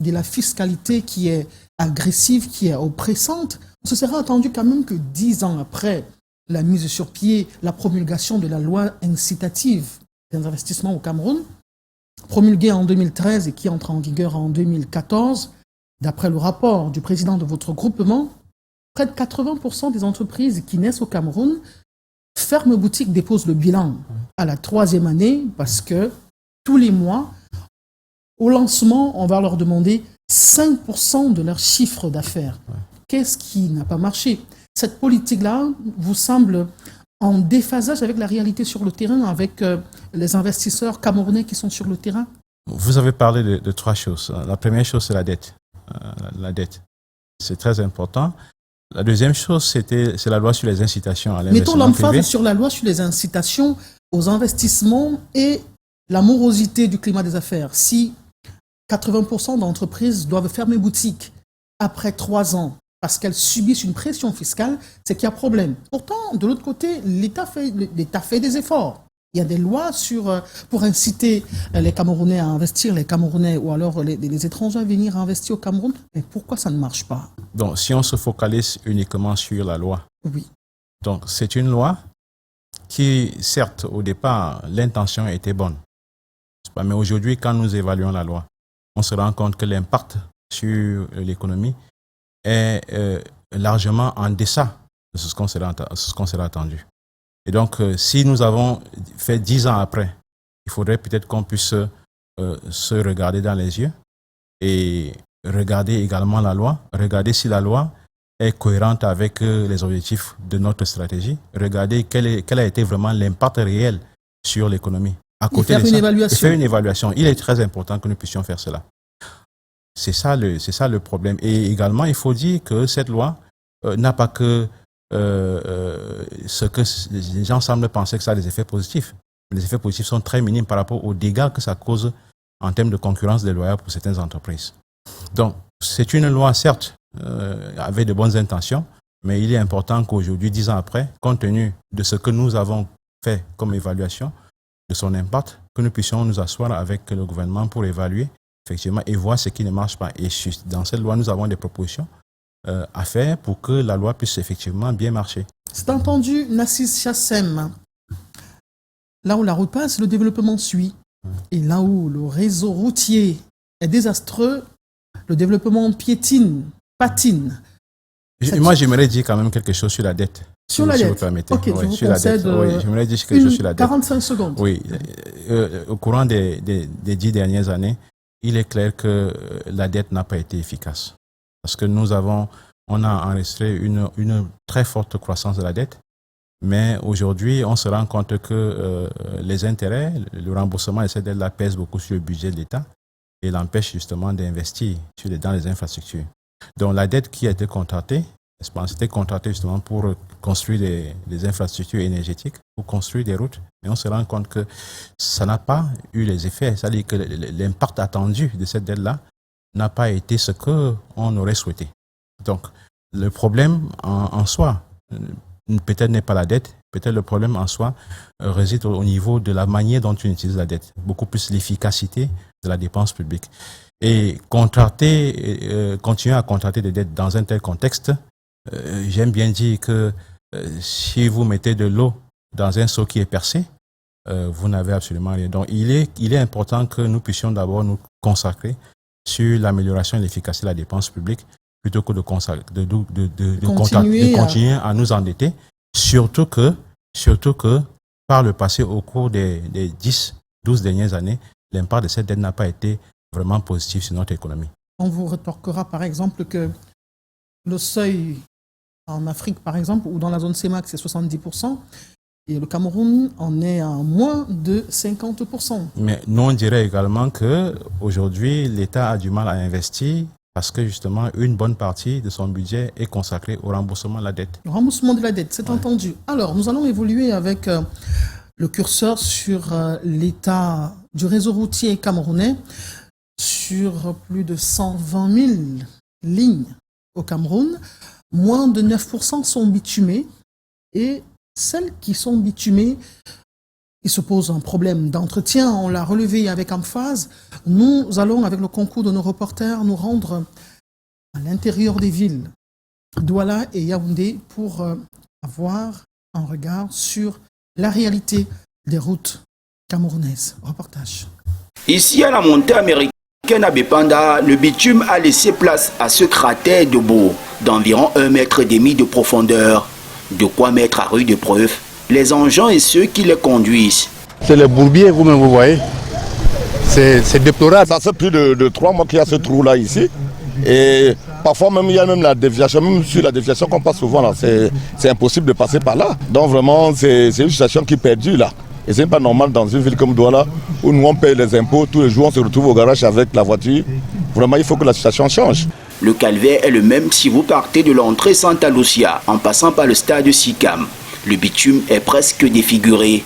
de la fiscalité qui est agressive, qui est oppressante. On se serait attendu quand même que 10 ans après la mise sur pied, la promulgation de la loi incitative des investissements au Cameroun, promulguée en 2013 et qui entre en vigueur en 2014, d'après le rapport du président de votre groupement, près de 80% des entreprises qui naissent au Cameroun ferment boutique, déposent le bilan à la 3e année parce que tous les mois, au lancement, on va leur demander 5% de leur chiffre d'affaires. Qu'est-ce qui n'a pas marché? Cette politique-là vous semble en déphasage avec la réalité sur le terrain, avec les investisseurs camerounais qui sont sur le terrain? Vous avez parlé de 3 choses. La première chose, c'est la dette. La dette, c'est très important. La deuxième chose, c'est la loi sur les incitations à l'investissement privé. Mettons l'emphase sur la loi sur les incitations aux investissements et la morosité du climat des affaires. Si 80% d'entreprises doivent fermer boutique après 3 ans parce qu'elles subissent une pression fiscale, c'est qu'il y a problème. Pourtant, de l'autre côté, l'État fait des efforts. Il y a des lois pour inciter les Camerounais à investir, les Camerounais ou alors les étrangers à venir investir au Cameroun. Mais pourquoi ça ne marche pas? Donc, si on se focalise uniquement sur la loi, oui. Donc, c'est une loi qui, certes, au départ, l'intention était bonne. Mais aujourd'hui, quand nous évaluons la loi, on se rend compte que l'impact sur l'économie est largement en deçà de ce qu'on serait attendu. Et donc, si nous avons fait 10 ans après, il faudrait peut-être qu'on puisse se regarder dans les yeux et regarder également la loi, regarder si la loi est cohérente avec les objectifs de notre stratégie. Regardez quel a été vraiment l'impact réel sur l'économie. À côté de ça, faire une évaluation. Il est très important que nous puissions faire cela. C'est ça le problème. Et également, il faut dire que cette loi n'a pas que ce que les gens semblent penser que ça a des effets positifs. Les effets positifs sont très minimes par rapport aux dégâts que ça cause en termes de concurrence déloyale pour certaines entreprises. Donc, c'est une loi, certes, avec de bonnes intentions, mais il est important qu'aujourd'hui, 10 ans après, compte tenu de ce que nous avons fait comme évaluation de son impact, que nous puissions nous asseoir avec le gouvernement pour évaluer effectivement et voir ce qui ne marche pas. Et dans cette loi, nous avons des propositions à faire pour que la loi puisse effectivement bien marcher. C'est entendu, Nassis Chassem. Là où la route passe, le développement suit. Et là où le réseau routier est désastreux, le développement patine. Moi, j'aimerais dire quand même quelque chose sur la dette. Sur la dette. Si vous permettez. Ok, je vous concède j'aimerais dire quelque chose sur la dette. 45 secondes. Oui. Au courant des 10 dernières années, il est clair que la dette n'a pas été efficace. Parce que on a enregistré une très forte croissance de la dette. Mais aujourd'hui, on se rend compte que les intérêts, le remboursement de cette dette-là pèse beaucoup sur le budget de l'État et l'empêche justement d'investir dans les infrastructures. Donc la dette qui a été contractée, c'était contracté justement pour construire des infrastructures énergétiques, pour construire des routes. Mais on se rend compte que ça n'a pas eu les effets. C'est-à-dire que l'impact attendu de cette dette-là n'a pas été ce qu'on aurait souhaité. Donc le problème en soi, peut-être n'est pas la dette, peut-être le problème en soi réside au niveau de la manière dont on utilise la dette, beaucoup plus l'efficacité de la dépense publique. Et continuer à contracter des dettes dans un tel contexte, j'aime bien dire que si vous mettez de l'eau dans un seau qui est percé, vous n'avez absolument rien. Donc il est important que nous puissions d'abord nous consacrer sur l'amélioration et l'efficacité de la dépense publique, plutôt que de continuer à nous endetter, surtout que par le passé, au cours des 10-12 dernières années, l'impact de cette dette n'a pas été vraiment positif sur notre économie. On vous rétorquera par exemple que le seuil en Afrique, par exemple, ou dans la zone CEMAC, c'est 70%, et le Cameroun en est à moins de 50%. Mais nous, on dirait également qu'aujourd'hui, l'État a du mal à investir parce que justement, une bonne partie de son budget est consacrée au remboursement de la dette. Le remboursement de la dette, c'est entendu. Alors, nous allons évoluer avec le curseur sur l'état du réseau routier camerounais, sur plus de 120 000 lignes au Cameroun. Moins de 9% sont bitumées et celles qui sont bitumées, il se pose un problème d'entretien, on l'a relevé avec emphase. Nous allons, avec le concours de nos reporters, nous rendre à l'intérieur des villes, Douala et Yaoundé, pour avoir un regard sur la réalité des routes camerounaises. Reportage. Ici, à la montée américaine à Bepanda, le bitume a laissé place à ce cratère de boue d'environ 1,5 mètre de profondeur. De quoi mettre à rude épreuve les engins et ceux qui les conduisent. C'est le bourbier, vous-même, vous voyez. C'est déplorable. Ça fait plus de 3 mois qu'il y a ce trou-là ici. Et parfois même, il y a même la déviation, même sur la déviation qu'on passe souvent là. C'est impossible de passer par là. Donc vraiment, c'est une situation qui perdure là. Et ce n'est pas normal dans une ville comme Douala, où nous on paye les impôts, tous les jours on se retrouve au garage avec la voiture. Vraiment, il faut que la situation change. Le calvaire est le même si vous partez de l'entrée Santa Lucia en passant par le stade Sikam. Le bitume est presque défiguré.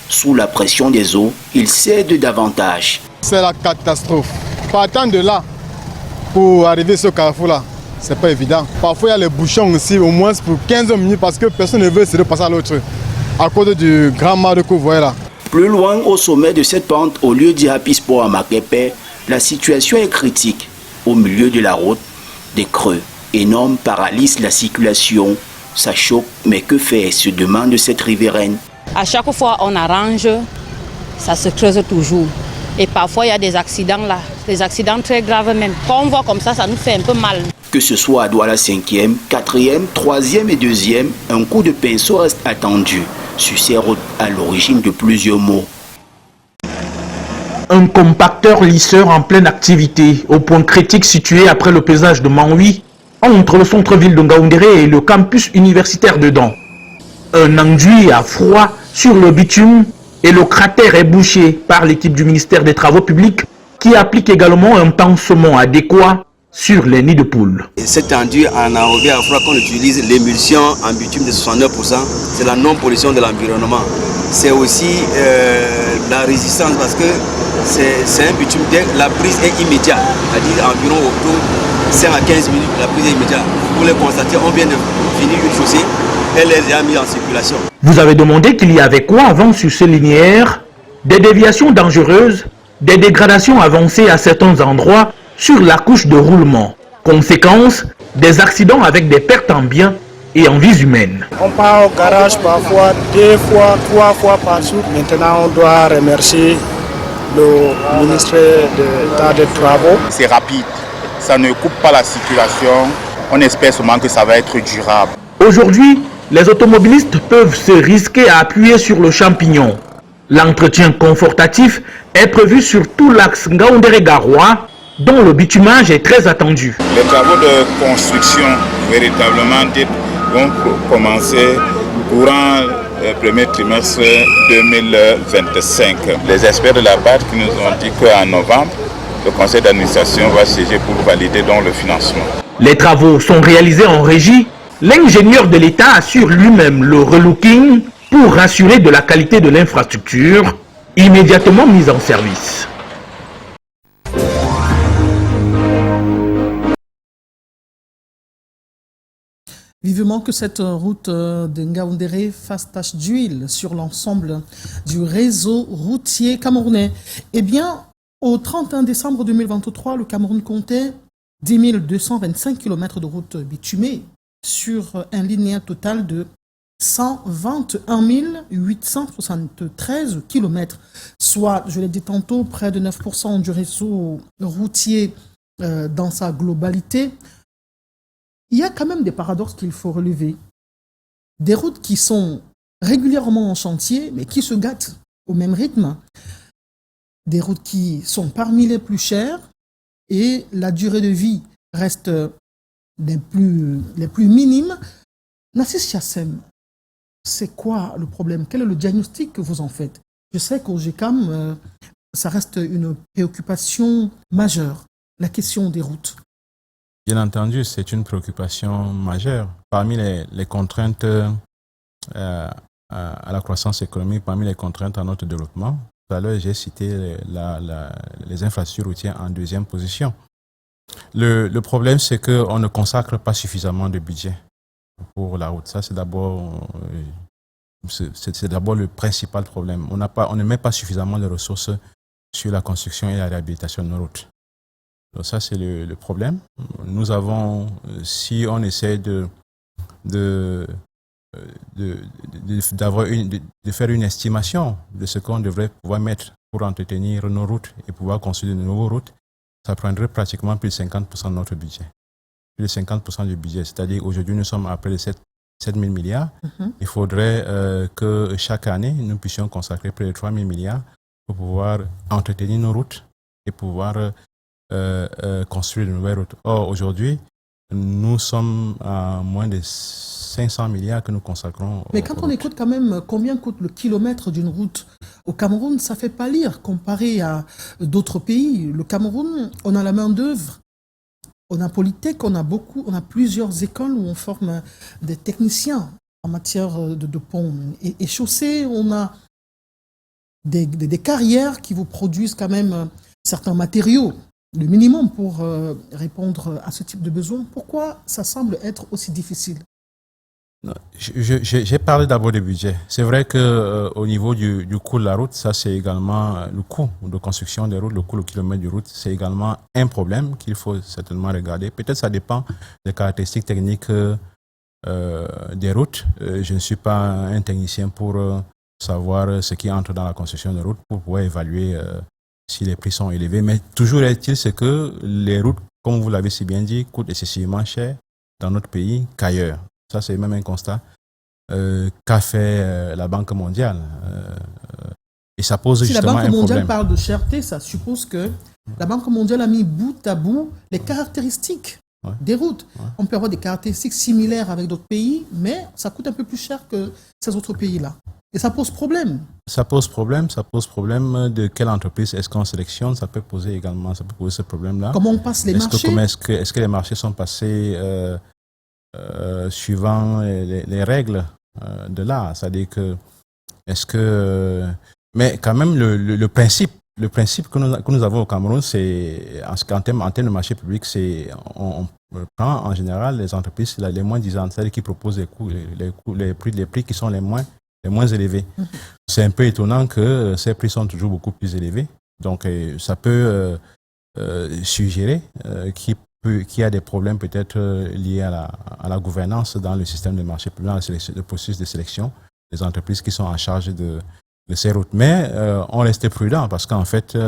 Sous la pression des eaux, il cède davantage. C'est la catastrophe. Partant de là, pour arriver sur ce carrefour-là, c'est pas évident. Parfois, il y a les bouchons aussi, au moins pour 15 minutes, parce que personne ne veut se repasser à l'autre, à cause du grand mare que vous voyez là. Plus loin, au sommet de cette pente, au lieu d'Happy Sport à Makepe, la situation est critique. Au milieu de la route, des creux énormes paralysent la circulation. Ça choque, mais que faire, se demande cette riveraine. À chaque fois on arrange, ça se creuse toujours. Et parfois il y a des accidents là, des accidents très graves même. Quand on voit comme ça, ça nous fait un peu mal. Que ce soit à Douala 5e, 4e, 3e et 2e, un coup de pinceau reste attendu sur ces routes à l'origine de plusieurs maux. Un compacteur lisseur en pleine activité, au point critique situé après le pesage de Manoui, entre le centre-ville de Ngaoundéré et le campus universitaire dedans. Un enduit à froid sur le bitume et le cratère est bouché par l'équipe du ministère des Travaux publics qui applique également un pansement adéquat sur les nids de poules. Cet enduit en enrobé à froid qu'on utilise, l'émulsion en bitume de 69%, c'est la non-pollution de l'environnement. C'est aussi la résistance parce que c'est un bitume, la prise est immédiate, c'est-à-dire environ autour de 5 à 15 minutes, la prise est immédiate. Pour le constater, on vient de finir une chaussée, elle est déjà mise en circulation. Vous avez demandé qu'il y avait quoi avant sur ces linéaires? Des déviations dangereuses, des dégradations avancées à certains endroits sur la couche de roulement. Conséquence, des accidents avec des pertes en biens et en vies humaines. On part au garage parfois 2 fois, 3 fois par jour. Maintenant, on doit remercier le ministre des Travaux. C'est rapide, ça ne coupe pas la circulation. On espère seulement que ça va être durable. Aujourd'hui, les automobilistes peuvent se risquer à appuyer sur le champignon. L'entretien confortatif est prévu sur tout l'axe Ngaoundéré-Garoua, dont le bitumage est très attendu. Les travaux de construction véritablement vont commencer courant premier trimestre 2025. Les experts de la BAD qui nous ont dit qu'en novembre, le conseil d'administration va siéger pour valider donc le financement. Les travaux sont réalisés en régie. L'ingénieur de l'État assure lui-même le relooking pour rassurer de la qualité de l'infrastructure immédiatement mise en service. Vivement que cette route de Ngaoundéré fasse tache d'huile sur l'ensemble du réseau routier camerounais. Eh bien, au 31 décembre 2023, le Cameroun comptait 10 225 km de route bitumée sur un linéaire total de 121 873 km, soit, je l'ai dit tantôt, près de 9% du réseau routier dans sa globalité. Il y a quand même des paradoxes qu'il faut relever. Des routes qui sont régulièrement en chantier, mais qui se gâtent au même rythme. Des routes qui sont parmi les plus chères et la durée de vie reste les plus minimes. Nassis Chassem, c'est quoi le problème? Quel est le diagnostic que vous en faites? Je sais qu'au GECAM, ça reste une préoccupation majeure, la question des routes. Bien entendu, c'est une préoccupation majeure. Parmi les contraintes à la croissance économique, parmi les contraintes à notre développement, tout à l'heure, j'ai cité les infrastructures routières en deuxième position. Le problème, c'est qu'on ne consacre pas suffisamment de budget pour la route. Ça, c'est d'abord le principal problème. On ne met pas suffisamment de ressources sur la construction et la réhabilitation de nos routes. Donc ça, c'est le problème. Nous avons, si on essaie de faire une estimation de ce qu'on devrait pouvoir mettre pour entretenir nos routes et pouvoir construire de nouvelles routes, ça prendrait pratiquement plus de 50% de notre budget. Plus de 50% du budget. C'est-à-dire aujourd'hui, nous sommes à près de 7 000 milliards. Il faudrait que chaque année, nous puissions consacrer près de 3 000 milliards pour pouvoir entretenir nos routes et pouvoir construire de nouvelles routes. Or, aujourd'hui, nous sommes à moins de 500 milliards que nous consacrons. Mais quand on écoute quand même combien coûte le kilomètre d'une route au Cameroun, ça ne fait pas lire comparé à d'autres pays. Le Cameroun, on a la main d'œuvre, on a Polytech, on a plusieurs écoles où on forme des techniciens en matière de ponts et chaussées. On a des carrières qui vous produisent quand même certains matériaux, le minimum pour répondre à ce type de besoin. Pourquoi ça semble être aussi difficile? J'ai parlé d'abord du budget. C'est vrai qu'au niveau du coût de la route, ça c'est également le coût de construction des routes, le coût de kilomètre de route, c'est également un problème qu'il faut certainement regarder. Peut-être ça dépend des caractéristiques techniques des routes. Je ne suis pas un technicien pour savoir ce qui entre dans la construction des routes pour pouvoir évaluer si les prix sont élevés. Mais toujours est-il, c'est que les routes, comme vous l'avez si bien dit, coûtent excessivement cher dans notre pays qu'ailleurs. Ça, c'est même un constat qu'a fait la Banque mondiale. Et ça pose justement un problème. Si la Banque mondiale parle de cherté, ça suppose que la Banque mondiale a mis bout à bout les caractéristiques des routes. On peut avoir des caractéristiques similaires avec d'autres pays, mais ça coûte un peu plus cher que ces autres pays-là. Et ça pose problème. Ça pose problème de quelle entreprise est-ce qu'on sélectionne. Ça peut poser ce problème-là. Comment on passe les marchés? Est-ce que les marchés sont passés suivant les règles de l'art? C'est-à-dire que, mais quand même, le principe que nous avons au Cameroun, c'est, en termes de marché public, c'est, on prend en général les entreprises les moins disantes, celles qui proposent les prix qui sont les moins élevés. C'est un peu étonnant que ces prix sont toujours beaucoup plus élevés. Donc, ça peut suggérer qu'il y a des problèmes peut-être liés à la gouvernance dans le système de marché public, dans le processus de sélection des entreprises qui sont en charge de ces routes. Mais on reste prudent parce qu'en fait,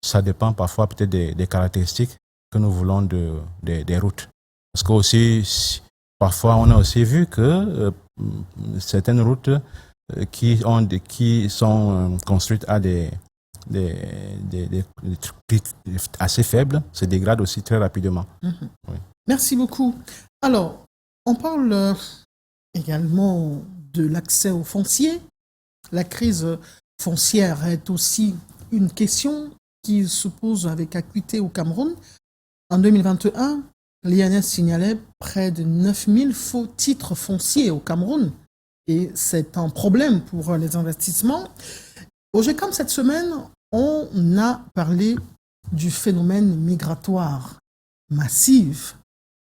ça dépend parfois peut-être des caractéristiques que nous voulons des routes. Parce que aussi, parfois, on a aussi vu que certaines routes qui sont construites à des prix assez faibles se dégradent aussi très rapidement. Oui. Merci beaucoup. Alors, on parle également de l'accès au foncier. La crise foncière est aussi une question qui se pose avec acuité au Cameroun. En 2021, l'INS signalait près de 9000 faux titres fonciers au Cameroun. Et c'est un problème pour les investissements. Au GECAM, cette semaine, on a parlé du phénomène migratoire massif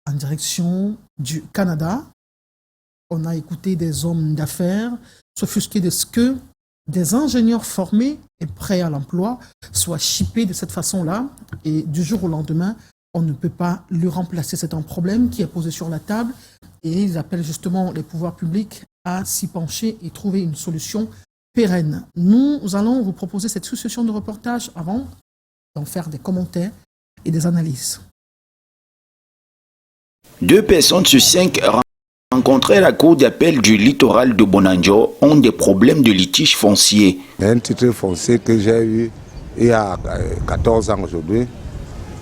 en direction du Canada. On a écouté des hommes d'affaires s'offusquer de ce que des ingénieurs formés et prêts à l'emploi soient chippés de cette façon-là. Et du jour au lendemain, on ne peut pas le remplacer. C'est un problème qui est posé sur la table et ils appellent justement les pouvoirs publics à s'y pencher et trouver une solution pérenne. Nous allons vous proposer cette succession de reportages avant d'en faire des commentaires et des analyses. 2 personnes sur 5 rencontrées à la cour d'appel du littoral de Bonanjo ont des problèmes de litige foncier. Un titre foncier que j'ai eu il y a 14 ans aujourd'hui.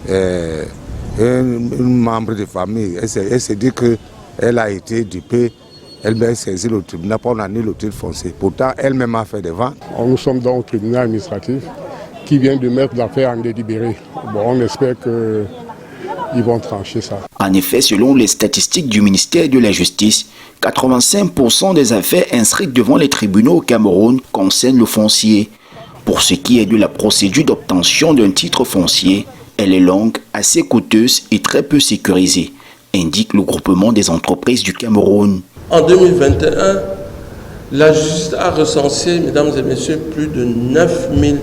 Un membre de famille, elle s'est dit qu'elle a été dupée. Elle m'a saisi le tribunal pour annuler le titre foncier. Pourtant, elle-même a fait des ventes. Nous sommes dans le tribunal administratif qui vient de mettre l'affaire en délibéré. Bon, on espère qu'ils vont trancher ça. En effet, selon les statistiques du ministère de la Justice, 85% des affaires inscrites devant les tribunaux au Cameroun concernent le foncier. Pour ce qui est de la procédure d'obtention d'un titre foncier, elle est longue, assez coûteuse et très peu sécurisée, indique le groupement des entreprises du Cameroun. En 2021, la justice a recensé, mesdames et messieurs, plus de 9000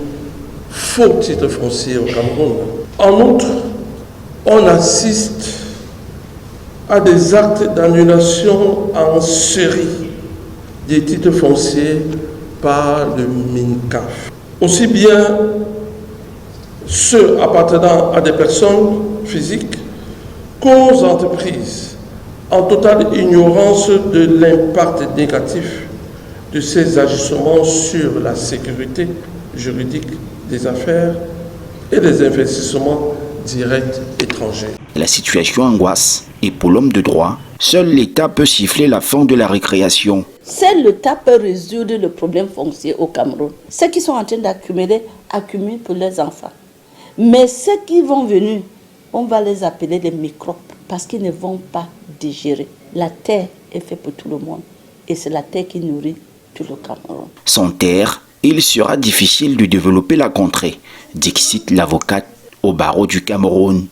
faux titres fonciers au Cameroun. En outre, on assiste à des actes d'annulation en série des titres fonciers par le MINCAF. Aussi bien ceux appartenant à des personnes physiques qu'aux entreprises, en totale ignorance de l'impact négatif de ces agissements sur la sécurité juridique des affaires et des investissements directs étrangers. La situation angoisse et pour l'homme de droit, seul l'État peut siffler la fin de la récréation. Seul l'État peut résoudre le problème foncier au Cameroun. Ceux qui sont en train d'accumuler, accumulent pour leurs enfants. Mais ceux qui vont venir, on va les appeler des microbes parce qu'ils ne vont pas digérer. La terre est faite pour tout le monde et c'est la terre qui nourrit tout le Cameroun. Sans terre, il sera difficile de développer la contrée, dixit l'avocate au barreau du Cameroun.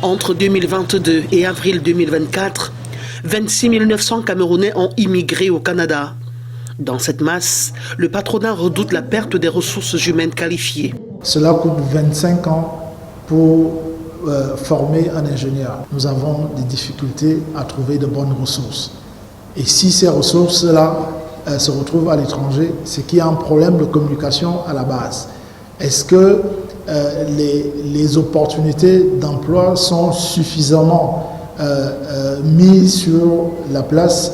Entre 2022 et avril 2024, 26 900 Camerounais ont immigré au Canada. Dans cette masse, le patronat redoute la perte des ressources humaines qualifiées. Cela coûte 25 ans pour former un ingénieur. Nous avons des difficultés à trouver de bonnes ressources. Et si ces ressources-là se retrouvent à l'étranger, c'est qu'il y a un problème de communication à la base. Est-ce que les opportunités d'emploi sont suffisamment mises sur la place,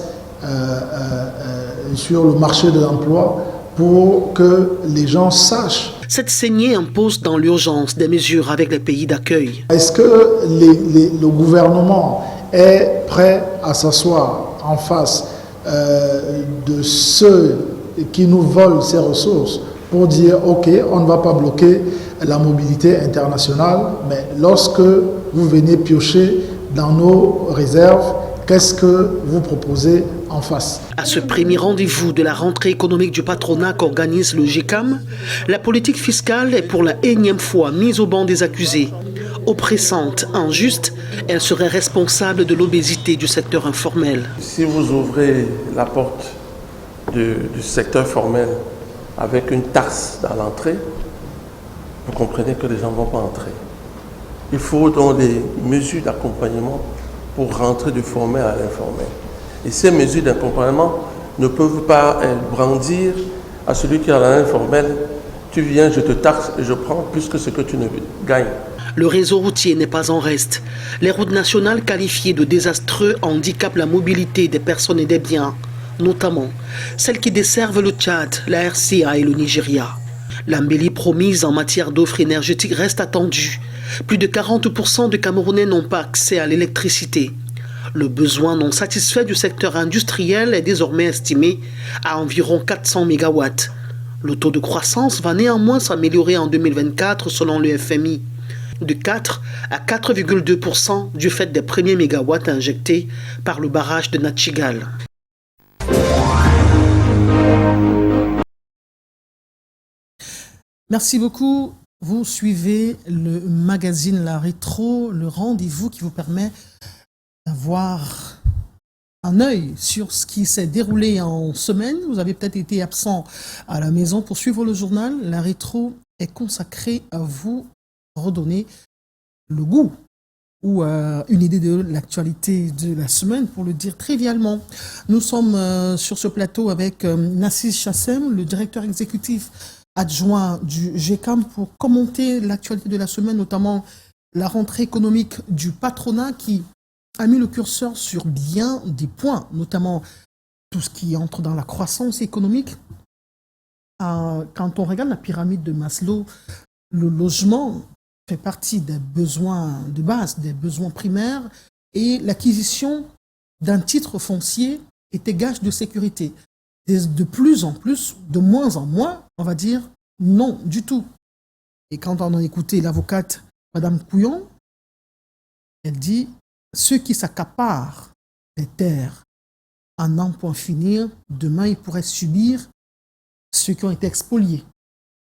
sur le marché de l'emploi pour que les gens sachent. Cette saignée impose dans l'urgence des mesures avec les pays d'accueil. Est-ce que le gouvernement est prêt à s'asseoir en face de ceux qui nous volent ces ressources pour dire ok, on ne va pas bloquer la mobilité internationale, mais lorsque vous venez piocher dans nos réserves, qu'est-ce que vous proposez en face? À ce premier rendez-vous de la rentrée économique du patronat qu'organise le GECAM, la politique fiscale est pour la énième fois mise au banc des accusés. Oppressante, injuste, elle serait responsable de l'obésité du secteur informel. Si vous ouvrez la porte du secteur formel avec une taxe dans l'entrée, vous comprenez que les gens ne vont pas entrer. Il faut donc des mesures d'accompagnement pour rentrer du formel à l'informel. Et ces mesures d'accompagnement ne peuvent pas brandir à celui qui est à l'informel. Tu viens, je te taxe et je prends plus que ce que tu ne gagnes. Le réseau routier n'est pas en reste. Les routes nationales qualifiées de désastreux handicapent la mobilité des personnes et des biens, notamment celles qui desservent le Tchad, la RCA et le Nigeria. L'embellie promise en matière d'offres énergétiques reste attendue. Plus de 40% de Camerounais n'ont pas accès à l'électricité. Le besoin non satisfait du secteur industriel est désormais estimé à environ 400 MW. Le taux de croissance va néanmoins s'améliorer en 2024 selon le FMI, de 4 à 4,2% du fait des premiers mégawatts injectés par le barrage de Nachigal. Merci beaucoup. Vous suivez le magazine La Rétro, le rendez-vous qui vous permet d'avoir un œil sur ce qui s'est déroulé en semaine. Vous avez peut-être été absent à la maison pour suivre le journal. La Rétro est consacrée à vous redonner le goût ou une idée de l'actualité de la semaine, pour le dire trivialement. Nous sommes sur ce plateau avec Nassis Chassem, le directeur exécutif adjoint du GECAM, pour commenter l'actualité de la semaine, notamment la rentrée économique du patronat qui a mis le curseur sur bien des points, notamment tout ce qui entre dans la croissance économique. Quand on regarde la pyramide de Maslow, le logement fait partie des besoins de base, des besoins primaires, et l'acquisition d'un titre foncier était gage de sécurité. De plus en plus, de moins en moins, on va dire non du tout. Et quand on a écouté l'avocate Madame Couillon, elle dit ceux qui s'accaparent des terres en n'en point finir, demain ils pourraient subir ceux qui ont été expoliés.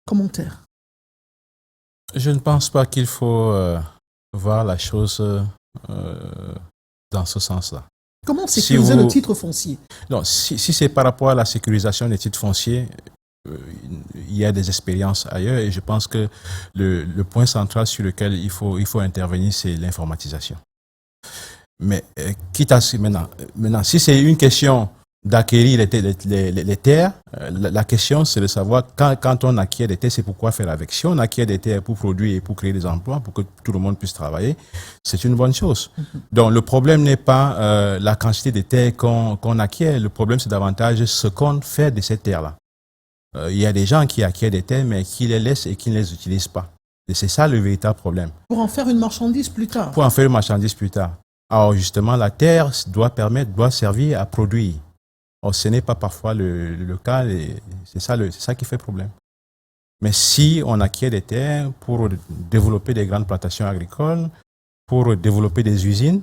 Commentaire. Je ne pense pas qu'il faut voir la chose dans ce sens-là. Comment sécuriser le titre foncier? Non, si c'est par rapport à la sécurisation des titres fonciers, il y a des expériences ailleurs, et je pense que le point central sur lequel il faut intervenir, c'est l'informatisation. Mais quitte à maintenant, si c'est une question d'acquérir les terres, la question c'est de savoir quand on acquiert des terres, c'est pourquoi faire avec. Si on acquiert des terres pour produire et pour créer des emplois, pour que tout le monde puisse travailler, c'est une bonne chose. Donc le problème n'est pas la quantité de terres qu'on acquiert, le problème c'est davantage ce qu'on fait de ces terres-là. Il y a des gens qui acquièrent des terres mais qui les laissent et qui ne les utilisent pas. Et c'est ça le véritable problème. Pour en faire une marchandise plus tard. Pour en faire une marchandise plus tard. Alors justement, la terre doit servir à produire. Or, ce n'est pas parfois le cas, et c'est ça qui fait problème. Mais si on acquiert des terres pour développer des grandes plantations agricoles, pour développer des usines,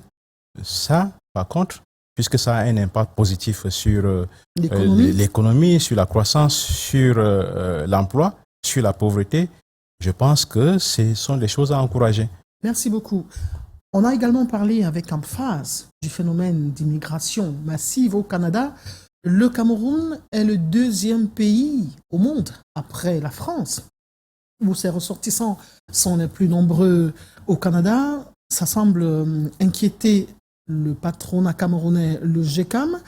ça, par contre, puisque ça a un impact positif sur l'économie, sur la croissance, sur l'emploi, sur la pauvreté, je pense que ce sont des choses à encourager. Merci beaucoup. On a également parlé avec emphase du phénomène d'immigration massive au Canada. Le Cameroun est le deuxième pays au monde, après la France, où ses ressortissants sont les plus nombreux au Canada. Ça semble inquiéter le patronat camerounais, le GECAM.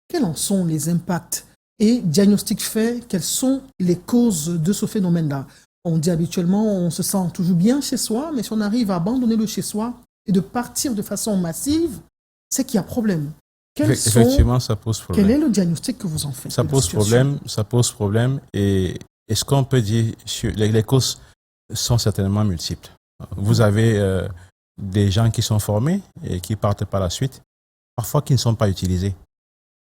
Quels en sont les impacts et diagnostic fait, quelles sont les causes de ce phénomène-là? On dit habituellement, on se sent toujours bien chez soi, mais si on arrive à abandonner le chez soi et de partir de façon massive, c'est qu'il y a problème. Effectivement, ça pose problème. Quel est le diagnostic que vous en faites? Ça pose problème. Et ce qu'on peut dire, les causes sont certainement multiples. Vous avez des gens qui sont formés et qui partent par la suite, parfois qui ne sont pas utilisés.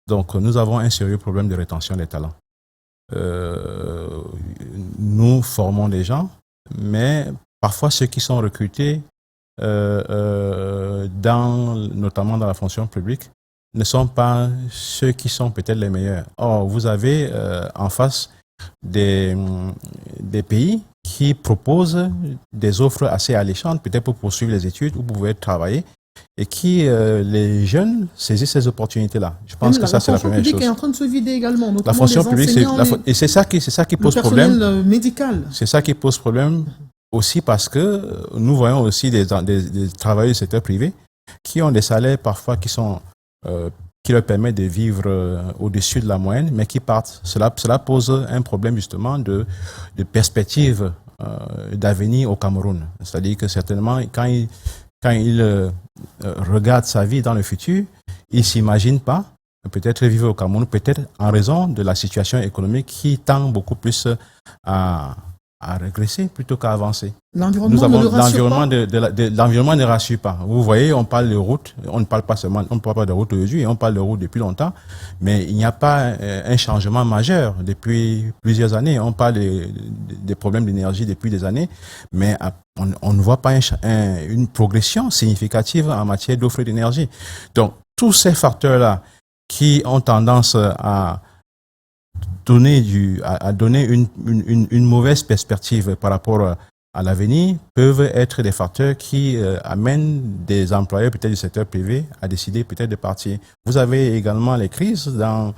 Donc, nous avons un sérieux problème de rétention des talents. Nous formons des gens, mais parfois ceux qui sont recrutés, notamment dans la fonction publique, ne sont pas ceux qui sont peut-être les meilleurs. Or, vous avez en face des pays qui proposent des offres assez alléchantes, peut-être pour poursuivre les études ou pour pouvoir travailler, et qui, les jeunes, saisissent ces opportunités-là. Je pense que ça, c'est la première chose. La fonction publique est en train de se vider également, notamment la fonction publique, et c'est ça qui pose problème. Le personnel médical. C'est ça qui pose problème aussi parce que nous voyons aussi des travailleurs du secteur privé qui ont des salaires parfois qui leur permettent de vivre au-dessus de la moyenne, mais qui partent. Cela pose un problème justement de perspective d'avenir au Cameroun. C'est-à-dire que certainement, quand il regarde sa vie dans le futur, il ne s'imagine pas peut-être vivre au Cameroun, peut-être en raison de la situation économique qui tend beaucoup plus à régresser plutôt qu'à avancer. L'environnement ne rassure pas. Vous voyez, on parle de route, on ne parle pas de route aujourd'hui, on parle de route depuis longtemps, mais il n'y a pas un changement majeur depuis plusieurs années. On parle des problèmes d'énergie depuis des années, mais on ne voit pas une progression significative en matière d'offre d'énergie. Donc, tous ces facteurs-là qui ont tendance à donner une mauvaise perspective par rapport à l'avenir peuvent être des facteurs qui amènent des employeurs peut-être du secteur privé à décider peut-être de partir. Vous avez également les crises dans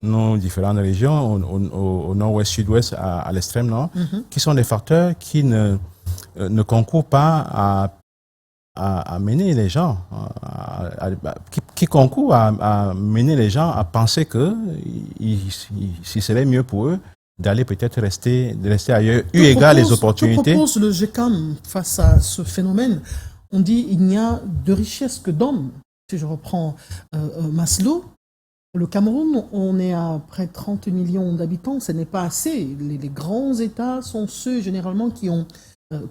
nos différentes régions, au nord-ouest, sud-ouest, à l'extrême nord, qui sont des facteurs qui ne concourent pas à mener les gens, qui concourent à mener les gens à penser que s'il serait mieux pour eux d'aller peut-être rester ailleurs, eu égard les opportunités. Que propose le GECAM face à ce phénomène? On dit il n'y a de richesse que d'hommes. Si je reprends Maslow, le Cameroun, on est à près de 30 millions d'habitants, ce n'est pas assez. Les grands États sont ceux généralement qui ont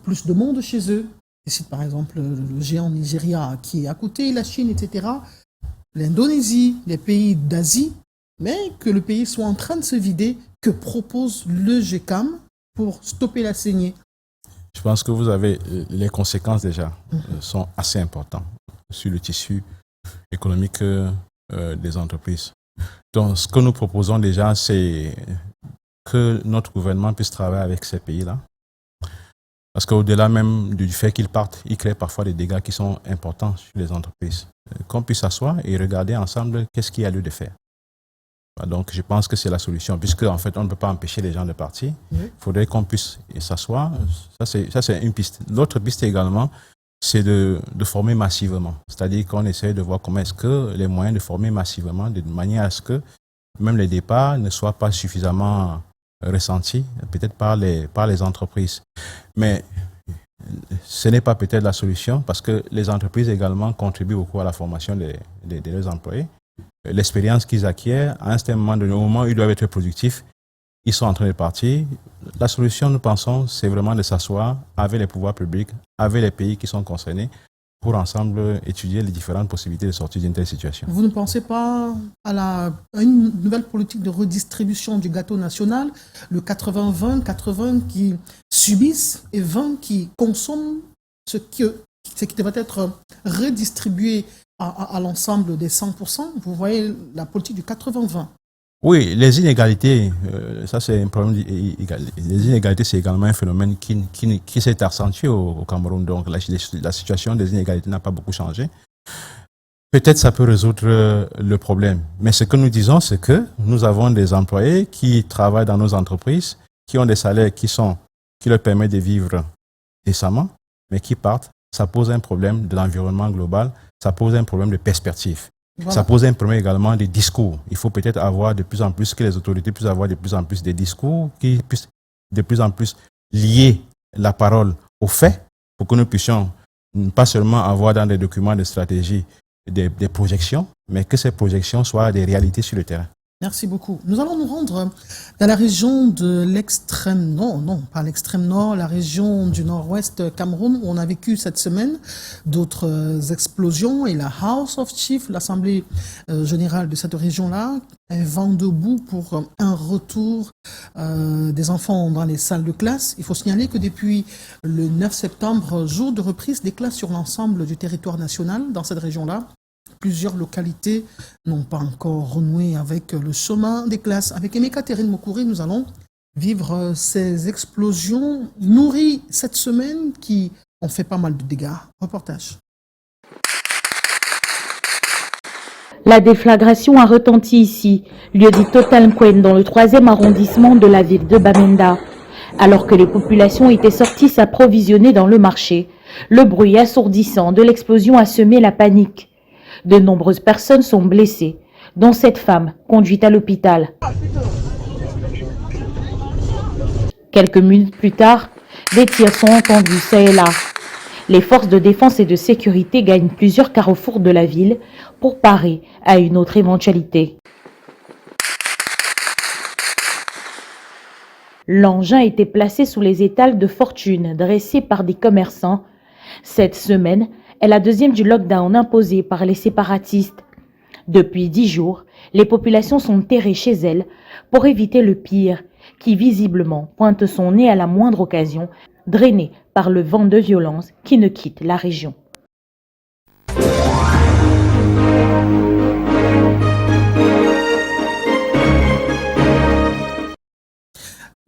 plus de monde chez eux. Ici, par exemple, le géant Nigeria qui est à côté, la Chine, etc. L'Indonésie, les pays d'Asie, mais que le pays soit en train de se vider, que propose le GECAM pour stopper la saignée? Je pense que vous avez les conséquences déjà sont assez importantes sur le tissu économique des entreprises. Donc, ce que nous proposons déjà, c'est que notre gouvernement puisse travailler avec ces pays-là. Parce qu'au-delà même du fait qu'ils partent, ils créent parfois des dégâts qui sont importants sur les entreprises. Qu'on puisse s'asseoir et regarder ensemble qu'est-ce qu'il y a lieu de faire. Donc, je pense que c'est la solution, puisque en fait, on ne peut pas empêcher les gens de partir. Il faudrait qu'on puisse s'asseoir. Ça, c'est une piste. L'autre piste également, c'est de former massivement. C'est-à-dire qu'on essaie de voir comment est-ce que les moyens de former massivement, de manière à ce que même les départs ne soient pas suffisamment ressentis, peut-être par les entreprises. Mais ce n'est pas peut-être la solution, parce que les entreprises également contribuent beaucoup à la formation de leurs employés. L'expérience qu'ils acquièrent, à un certain moment donné, au moment où ils doivent être productifs, ils sont en train de partir. La solution, nous pensons, c'est vraiment de s'asseoir avec les pouvoirs publics, avec les pays qui sont concernés, pour ensemble étudier les différentes possibilités de sortie d'une telle situation. Vous ne pensez pas à une nouvelle politique de redistribution du gâteau national, le 80-20, 80 qui subissent et 20 qui consomment ce qui devrait être redistribué à l'ensemble des 100%? Vous voyez la politique du 80-20. Oui, les inégalités, ça c'est un problème. Les inégalités, c'est également un phénomène qui s'est accentué au Cameroun. Donc la situation des inégalités n'a pas beaucoup changé. Peut-être ça peut résoudre le problème. Mais ce que nous disons, c'est que nous avons des employés qui travaillent dans nos entreprises, qui ont des salaires qui leur permettent de vivre décemment, mais qui partent. Ça pose un problème de l'environnement global, ça pose un problème de perspective. Voilà. Ça pose un problème également des discours. Il faut peut-être avoir de plus en plus, que les autorités puissent avoir de plus en plus des discours qui puissent de plus en plus lier la parole aux faits pour que nous puissions pas seulement avoir dans des documents de stratégie des projections, mais que ces projections soient des réalités sur le terrain. Merci beaucoup. Nous allons nous rendre dans la région de l'extrême nord, non, pas l'extrême nord, la région du nord-ouest Cameroun, où on a vécu cette semaine d'autres explosions, et la House of Chiefs, l'Assemblée générale de cette région-là, est vent debout pour un retour des enfants dans les salles de classe. Il faut signaler que depuis le 9 septembre, jour de reprise des classes sur l'ensemble du territoire national dans cette région-là, plusieurs localités n'ont pas encore renoué avec le chemin des classes. Avec Emeka Terine Mokouri, nous allons vivre ces explosions nourries cette semaine qui ont fait pas mal de dégâts. Reportage. La déflagration a retenti ici, lieu dit Total Nkwen, dans le 3e arrondissement de la ville de Bamenda. Alors que les populations étaient sorties s'approvisionner dans le marché, le bruit assourdissant de l'explosion a semé la panique. De nombreuses personnes sont blessées, dont cette femme conduite à l'hôpital. Quelques minutes plus tard, des tirs sont entendus çà et là. Les forces de défense et de sécurité gagnent plusieurs carrefours de la ville pour parer à une autre éventualité. L'engin était placé sous les étals de fortune dressés par des commerçants. Cette semaine est la deuxième du lockdown imposé par les séparatistes. Depuis 10 jours, les populations sont terrées chez elles pour éviter le pire, qui visiblement pointe son nez à la moindre occasion, drainé par le vent de violence qui ne quitte la région.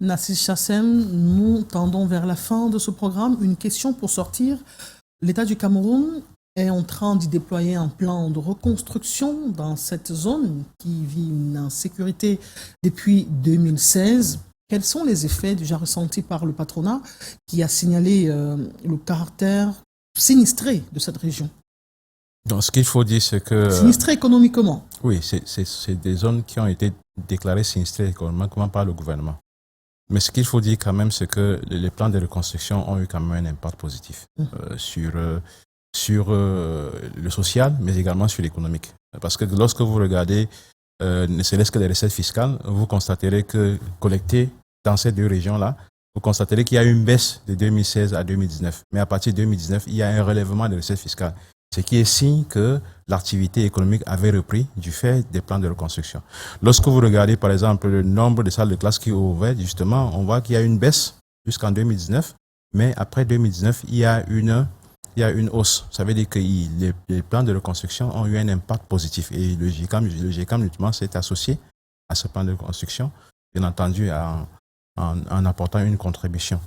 Nassis Chassem, nous tendons vers la fin de ce programme. Une question pour sortir. L'État du Cameroun est en train d'y déployer un plan de reconstruction dans cette zone qui vit une insécurité depuis 2016. Quels sont les effets déjà ressentis par le patronat qui a signalé le caractère sinistré de cette région? Donc, ce qu'il faut dire, c'est que... Sinistré économiquement? Oui, c'est des zones qui ont été déclarées sinistrées économiquement par le gouvernement. Mais ce qu'il faut dire quand même, c'est que les plans de reconstruction ont eu quand même un impact positif sur le social, mais également sur l'économique. Parce que lorsque vous regardez, ne serait-ce que les recettes fiscales, vous constaterez que collectées dans ces deux régions-là, vous constaterez qu'il y a eu une baisse de 2016 à 2019. Mais à partir de 2019, il y a un relèvement des recettes fiscales. Ce qui est signe que l'activité économique avait repris du fait des plans de reconstruction. Lorsque vous regardez par exemple le nombre de salles de classe qui ont ouvert, justement, on voit qu'il y a une baisse jusqu'en 2019, mais après 2019, il y a une hausse. Ça veut dire que les plans de reconstruction ont eu un impact positif. Et le GECAM justement, s'est associé à ce plan de reconstruction, bien entendu, en apportant une contribution.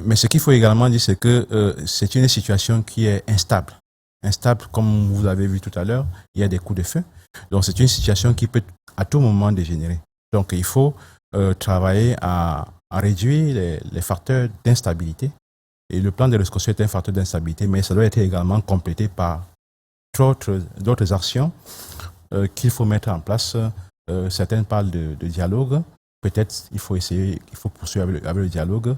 Mais ce qu'il faut également dire, c'est que c'est une situation qui est instable. Instable, comme vous l'avez vu tout à l'heure, il y a des coups de feu. Donc, c'est une situation qui peut à tout moment dégénérer. Donc, il faut travailler à réduire les facteurs d'instabilité. Et le plan de reconstruction est un facteur d'instabilité, mais ça doit être également complété par d'autres actions qu'il faut mettre en place. Certaines parlent de dialogue. Peut-être il faut poursuivre avec le dialogue,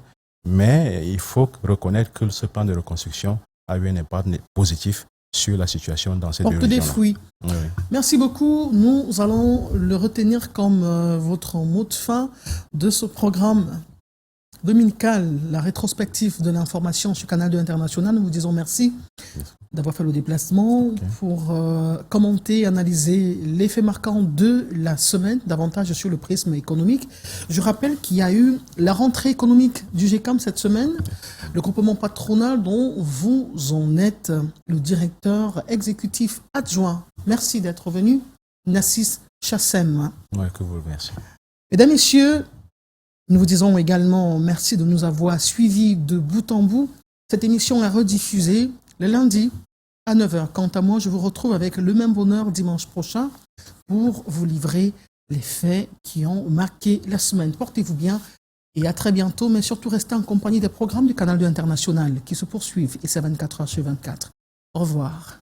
mais il faut reconnaître que ce plan de reconstruction a eu un impact positif sur la situation dans ces deux régions. Porte des fruits. Oui. Merci beaucoup. Nous allons le retenir comme votre mot de fin de ce programme dominical, la rétrospective de l'information sur Canal 2 International. Nous vous disons merci d'avoir fait le déplacement pour commenter, analyser les faits marquants de la semaine, davantage sur le prisme économique. Je rappelle qu'il y a eu la rentrée économique du GECAM cette semaine, le groupement patronal dont vous en êtes le directeur exécutif adjoint. Merci d'être venu, Nassis Chassem. Oui, que vous remercie. Mesdames, Messieurs, nous vous disons également merci de nous avoir suivis de bout en bout. Cette émission est rediffusée le lundi à 9h. Quant à moi, je vous retrouve avec le même bonheur dimanche prochain pour vous livrer les faits qui ont marqué la semaine. Portez-vous bien et à très bientôt, mais surtout restez en compagnie des programmes du Canal 2 International qui se poursuivent et c'est 24h sur 24. Au revoir.